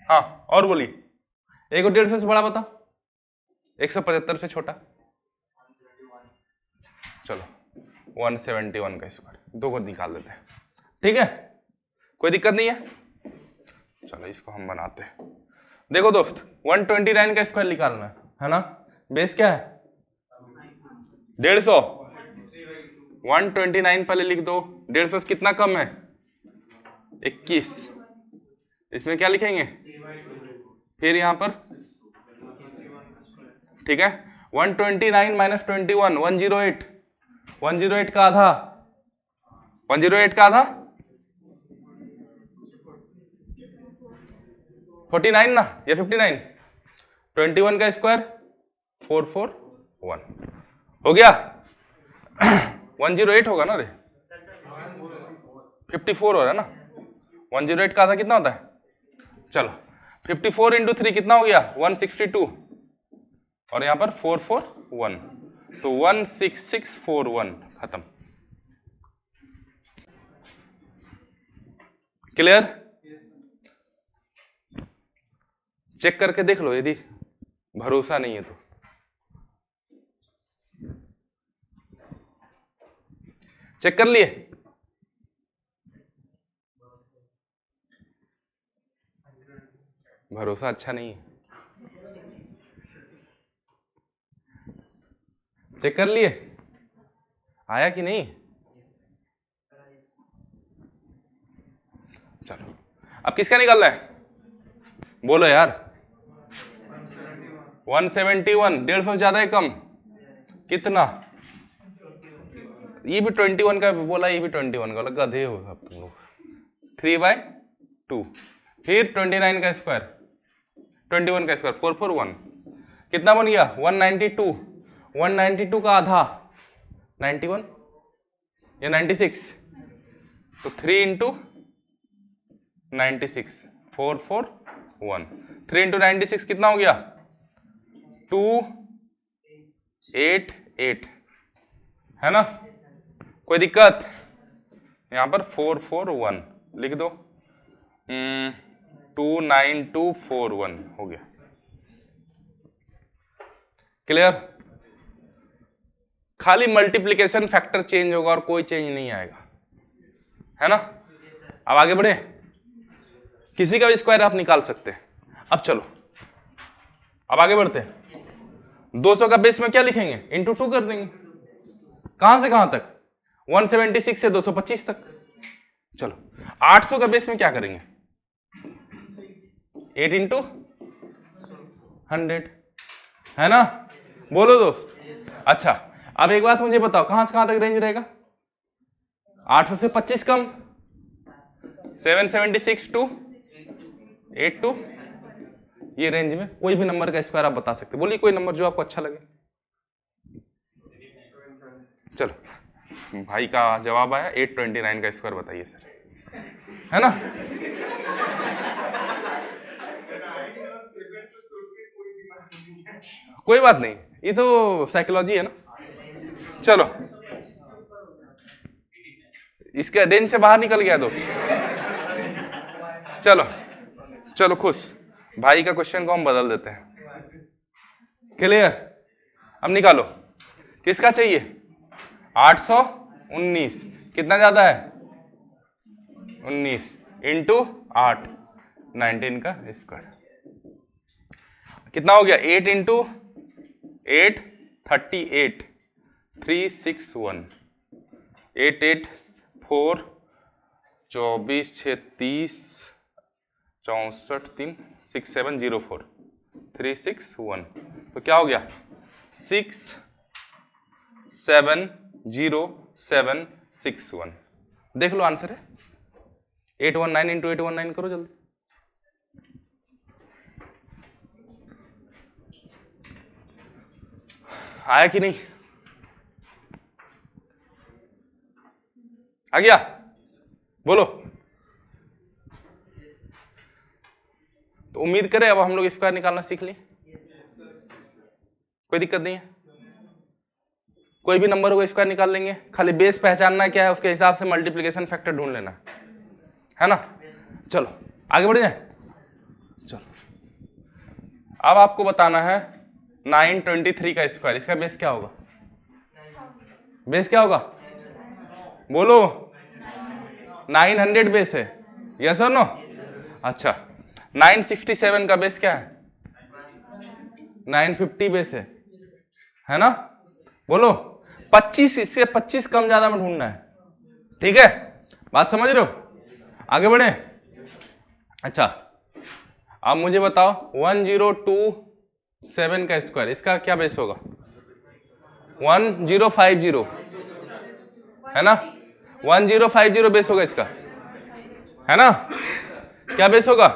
हाँ और बोलिए। एगो 150 से बड़ा बताओ, 175 से छोटा, चलो 171 का स्क्वायर, दो को निकाल देते हैं, ठीक है? कोई दिक्कत नहीं है? चलो इसको हम बनाते हैं। देखो दोस्त 129 का स्क्वायर निकालना है ना? बेस क्या है? 150। 129 पहले लिख दो, 150 से कितना कम है? 21, इसमें क्या लिखेंगे, फिर यहां पर ठीक है 129 माइनस 21 108, 108 का आधा, 108 का आधा 49 ना या 59, 21 का स्क्वायर 441 हो गया 108 होगा ना रे, 54 हो रहा है ना, 108 का आधा कितना होता है, चलो 54 इंटू 3 कितना हो गया 162 और यहां पर 441 तो 16641 खत्म। क्लियर? चेक करके देख लो यदि भरोसा नहीं है तो। चेक कर लिए? भरोसा अच्छा नहीं है। चेक कर लिए आया कि नहीं? चलो अब किसका निकालना है बोलो यार। 171, 150 ज्यादा है कम कितना, ये भी 21 का बोला, ये भी 21 का, गधे हो अब तुम लोग। 3/2 फिर 29 का स्क्वायर, 21 का स्क्वायर 441 कितना बन गया 192, 192 का आधा 91 या 96 तो 3 इंटू 96 441, 3 इंटू 96 कितना हो गया 288 है ना, कोई दिक्कत? यहां पर 441 लिख दो 29241 हो गया। क्लियर? खाली मल्टीप्लिकेशन फैक्टर चेंज होगा और कोई चेंज नहीं आएगा, है ना। अब आगे बढ़े, किसी का भी स्क्वायर आप निकाल सकते हैं। अब चलो अब आगे बढ़ते हैं। 200 का बेस में क्या लिखेंगे इंटू 2 कर देंगे, कहां से कहां तक 176 से 225 तक। चलो 800 का बेस में क्या करेंगे 8 इंटू 100 है ना, बोलो दोस्त। अच्छा अब एक बात मुझे बताओ कहां से कहां तक रेंज रहेगा, 800 से 25 कम 776 टू 82, ये रेंज में कोई भी नंबर का स्क्वायर आप बता सकते, बोलिए कोई नंबर जो आपको अच्छा लगे। चलो भाई का जवाब आया 829 का स्क्वायर बताइए सर, है ना। कोई बात नहीं, ये तो साइकोलॉजी है ना। चलो इसके रेंज से बाहर निकल गया दोस्त। चलो चलो खुश, भाई का क्वेश्चन को हम बदल देते हैं। क्लियर? अब निकालो किसका चाहिए 819 कितना ज्यादा है 19 इंटू 8 19 का स्क्वायर कितना हो गया 8 इंटू 8 38 361 8 8 4 24 6 30 64 3 6704 361 तो क्या हो गया 670,761। देख लो आंसर है 819 इंटू 819 करो जल्दी। आया कि नहीं? आ गया? बोलो। तो उम्मीद करें अब हम लोग स्क्वायर निकालना सीख लिए, कोई दिक्कत नहीं है। कोई भी नंबर को स्क्वायर निकाल लेंगे, खाली बेस पहचानना क्या है उसके हिसाब से मल्टीप्लिकेशन फैक्टर ढूंढ लेना है ना। चलो आगे बढ़ जाए। चलो अब आपको बताना है 923 का स्क्वायर, इसका बेस क्या होगा, बेस क्या होगा बोलो। 900 बेस है, यस और नो? अच्छा 967 का बेस क्या है 950 बेस है ना, बोलो। 25 इससे 25 कम ज्यादा में ढूंढना है, ठीक है, बात समझ रहे हो। आगे बढ़े। अच्छा अब मुझे बताओ 1027 का स्क्वायर, इसका क्या बेस होगा? 1050 है ना, 1050 बेस होगा इसका, है ना? क्या बेस होगा?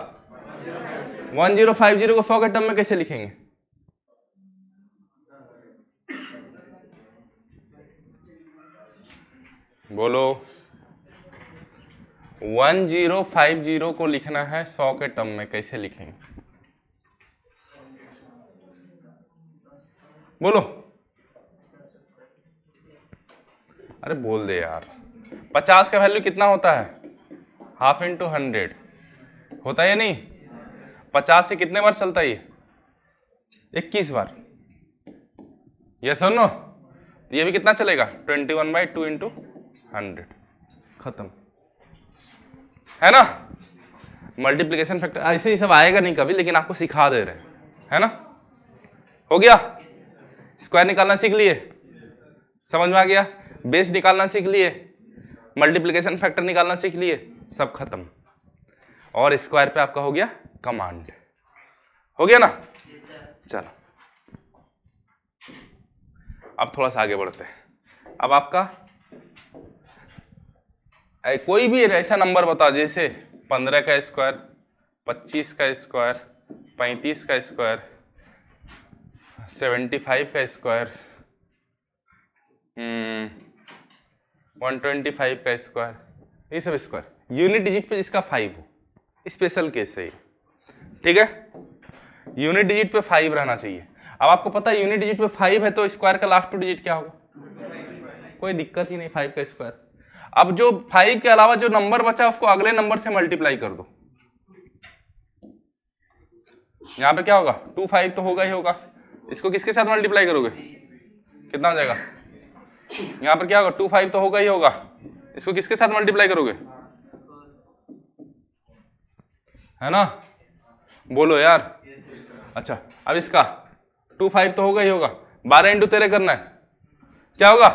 1050 को 100 के टर्म में कैसे लिखेंगे? बोलो। 1050 को लिखना है 100 के टर्म में, कैसे लिखेंगे? बोलो। अरे बोल दे यार। 50 का वैल्यू कितना होता है? हाफ इंटू 100 होता है या नहीं? 50 से कितने बार चलता है ये? 21 बार। ये सुनो, ये भी कितना चलेगा? 21/2 इंटू 100, खत्म, है ना? मल्टीप्लिकेशन फैक्टर ऐसे ही सब आएगा नहीं कभी, लेकिन आपको सिखा दे रहे हैं, है ना? हो गया? स्क्वायर निकालना सीख लिए, समझ में आ गया? बेस निकालना सीख लिए, मल्टीप्लिकेशन फैक्टर निकालना सीख लिए, सब खत्म। और स्क्वायर पे आपका हो गया कमांड, हो गया ना? चलो अब थोड़ा सा आगे बढ़ते हैं। अब आपका कोई भी ऐसा नंबर बताओ, जैसे 15 का स्क्वायर, 25 का स्क्वायर, 35 का स्क्वायर, 75 का स्क्वायर, 125 का स्क्वायर, ये सब स्क्वायर यूनिट डिजिट पे जिसका 5 हो, स्पेशल केस है ये, ठीक है? यूनिट डिजिट पे 5 रहना चाहिए। अब आपको पता है यूनिट डिजिट पे 5 है तो स्क्वायर का लास्ट 2 डिजिट क्या होगा? कोई दिक्कत ही नहीं, 5 का स्क्वायर। अब जो 5 के अलावा जो नंबर बचा उसको अगले नंबर से मल्टीप्लाई कर दो। यहां पे क्या होगा? 2 5 तो होगा ही होगा, इसको किसके साथ मल्टीप्लाई करोगे? कितना हो जाएगा? यहां पर क्या होगा? 2 5 तो होगा ही होगा, इसको किसके साथ मल्टीप्लाई करोगे? है ना? बोलो यार। अच्छा अब इसका 2 5 तो होगा ही होगा, 12 इंटू 13 करना है, क्या होगा?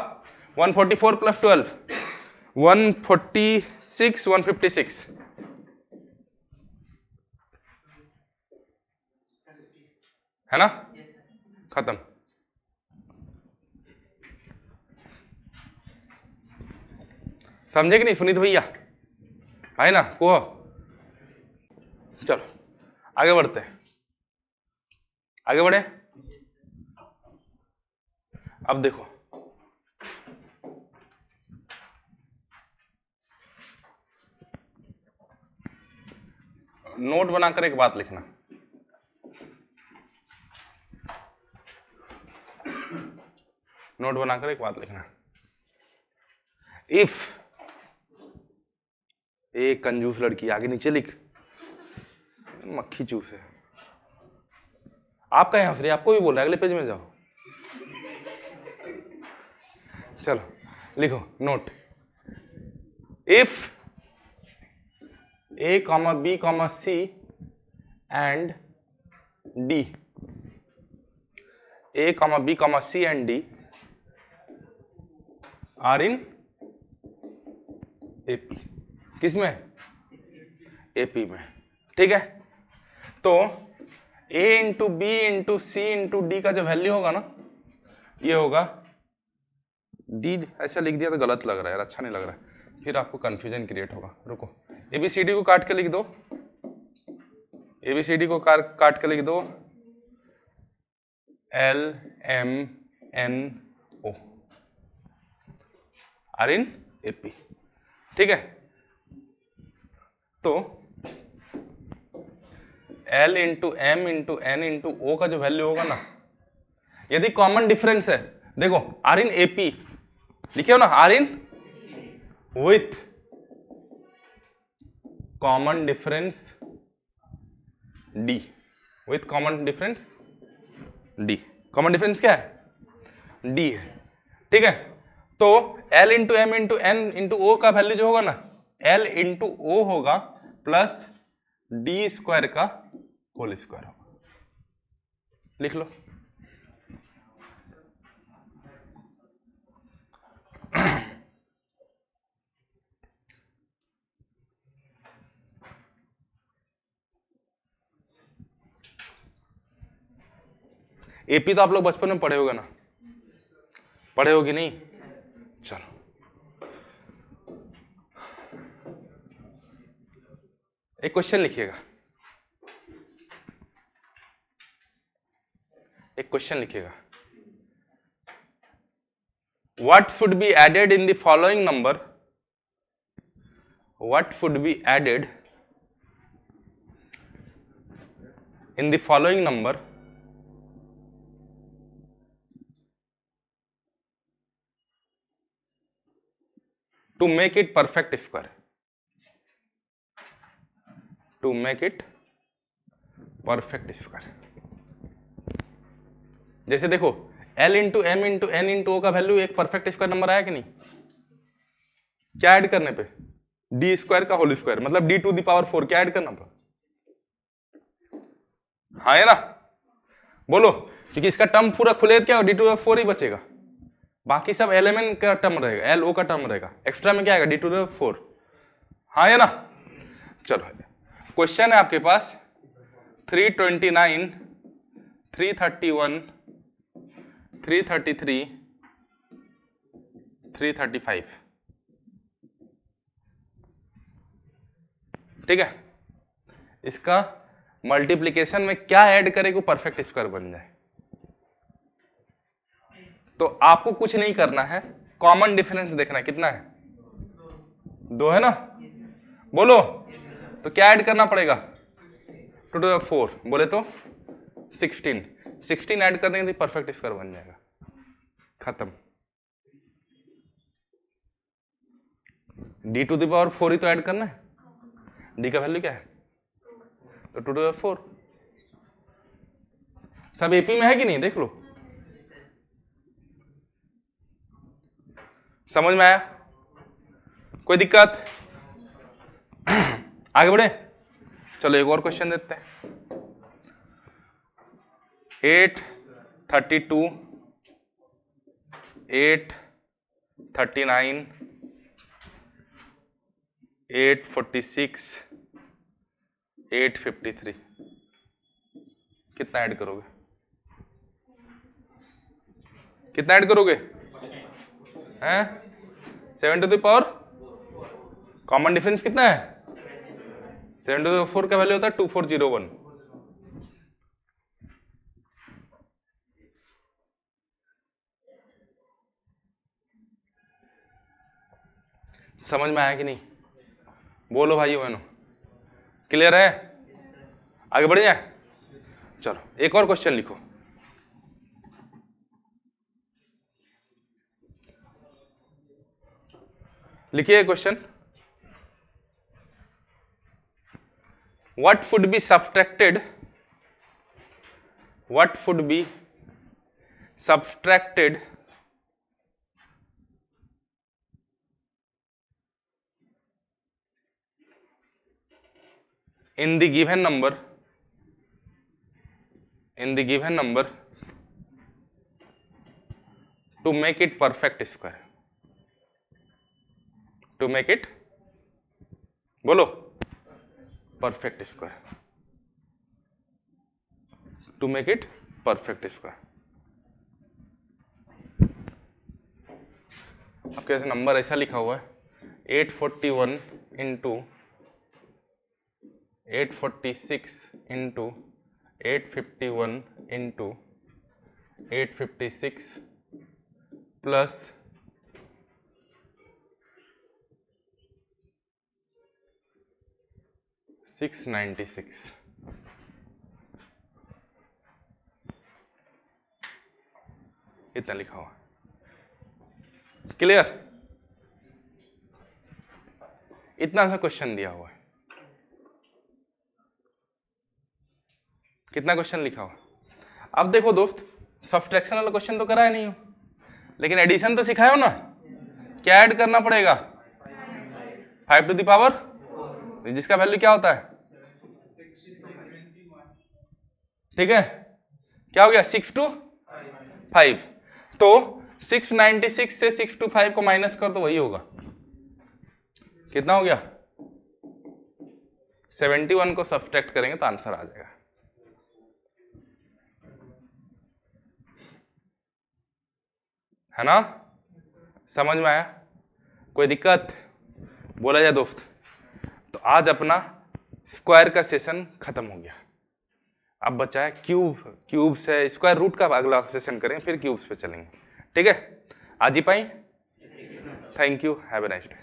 144 प्लस 12 146 156, है ना? खत्म। समझे कि नहीं सुनीत भैया? है ना? को चलो आगे बढ़ते हैं, आगे बढ़े। अब देखो नोट बनाकर एक बात लिखना, नोट बनाकर एक बात लिखना। इफ एक कंजूस लड़की, आगे नीचे लिख, मक्खी चूस है। आप कहीं हंस रही, आपको भी बोल रहा है, अगले पेज में जाओ। चलो लिखो note, if A, B, C and D, A, B, C and D are in AP, किसमें? AP में, ठीक है? तो A into B into C into D का जो वैल्यू होगा ना, ये होगा D, ऐसा लिख दिया तो गलत लग रहा है यार, अच्छा नहीं लग रहा है, फिर आपको कंफ्यूजन क्रिएट होगा। रुको, ABCD को काट के लिख दो, ABCD को काट के लिख दो LMNO आर इन AP, ठीक है? तो L into M into N into O का जो वैल्यू होगा ना, यदि कॉमन डिफरेंस है, देखो आर इन AP लिखे हो ना, are in with common difference D, with common difference D, common difference क्या है? D है, ठीक है? तो L into M into N into O का वैल्यू जो होगा ना, L इंटू O होगा प्लस D स्क्वायर का होल स्क्वायर होगा, लिख लो। एपी तो आप लोग बचपन में पढ़े होगे ना, पढ़े होगी नहीं? चलो एक क्वेश्चन लिखिएगा, एक क्वेश्चन लिखिएगा। What should be added in the following number? What should be added in the following number to make it perfect square? To make it perfect square. जैसे देखो L into M into N into O का वैल्यू एक परफेक्ट स्क्वायर नंबर आया कि नहीं? क्या ऐड करने पे? डी स्क्वायर का होल स्क्वायर, मतलब डी टू द पावर 4, क्या ऐड करना पड़ा? हाँ है ना? बोलो, क्योंकि इसका टर्म पूरा खुले क्या डी टू द 4 ही बचेगा, बाकी सब एल एम एन का टर्म रहेगा, एल ओ का टर्म रहेगा, एक्स्ट्रा में क्या आएगा? D to the 4। हाँ है ना? चलो क्वेश्चन है आपके पास 329, 331, 333, 335, ठीक है? इसका मल्टीप्लिकेशन में क्या ऐड करे को परफेक्ट स्क्वायर बन जाए? तो आपको कुछ नहीं करना है, कॉमन डिफरेंस देखना है, कितना है? 2 है ना? बोलो, तो क्या ऐड करना पड़ेगा? 2 to the 4, बोले तो 16 ऐड कर देंगे तो परफेक्ट स्क्वायर बन जाएगा, खत्म। डी टू द पावर 4 ही तो ऐड करना है, डी का वैल्यू क्या है? तो 2 to the 4। सब एपी में है कि नहीं? देख लो, समझ में आया? कोई दिक्कत? आगे बढ़े, चलो एक और क्वेश्चन देते हैं। 832, 839, 846, 853, कितना ऐड करोगे? कितना ऐड करोगे? हैं? 7 to the power, common difference कितना है? 7 to the 4 का वैल्यू होता है 2401। समझ में आया कि नहीं? बोलो भाइयों बहनों, क्लियर है? आगे बढ़ जाए, चलो एक और क्वेश्चन लिखो। लिखिए question, what should be subtracted, what should be subtracted in the given number, in the given number to make it perfect square, to make it, बोलो, perfect square, to make it perfect square। अब कैसे नंबर ऐसा लिखा हुआ है 841 इंटू 846 इंटू 851 इंटू 856 प्लस 696, इतना लिखा हुआ। क्लियर? इतना सा क्वेश्चन दिया हुआ है, कितना क्वेश्चन लिखा हुआ? अब देखो दोस्त, सब्ट्रैक्शन वाला क्वेश्चन तो कराया नहीं हो, लेकिन एडिशन तो सिखाया हो ना। क्या ऐड करना पड़ेगा? 5 to the पावर, जिसका वैल्यू क्या होता है? ठीक है, क्या हो गया? 6 to 5। तो 696 से 6 to 5 को माइनस कर, तो वही होगा, कितना हो गया? 71 को सब्ट्रैक्ट करेंगे तो आंसर आ जाएगा। है ना? समझ में आया? कोई दिक्कत? बोला जाए दोस्त। तो आज अपना स्क्वायर का सेशन खत्म हो गया। अब बचा है क्यूब। क्यूब से स्क्वायर रूट का अगला सेशन करें, फिर क्यूब्स पे चलेंगे। ठीक है? आज ही पाई। Thank you, have a nice day.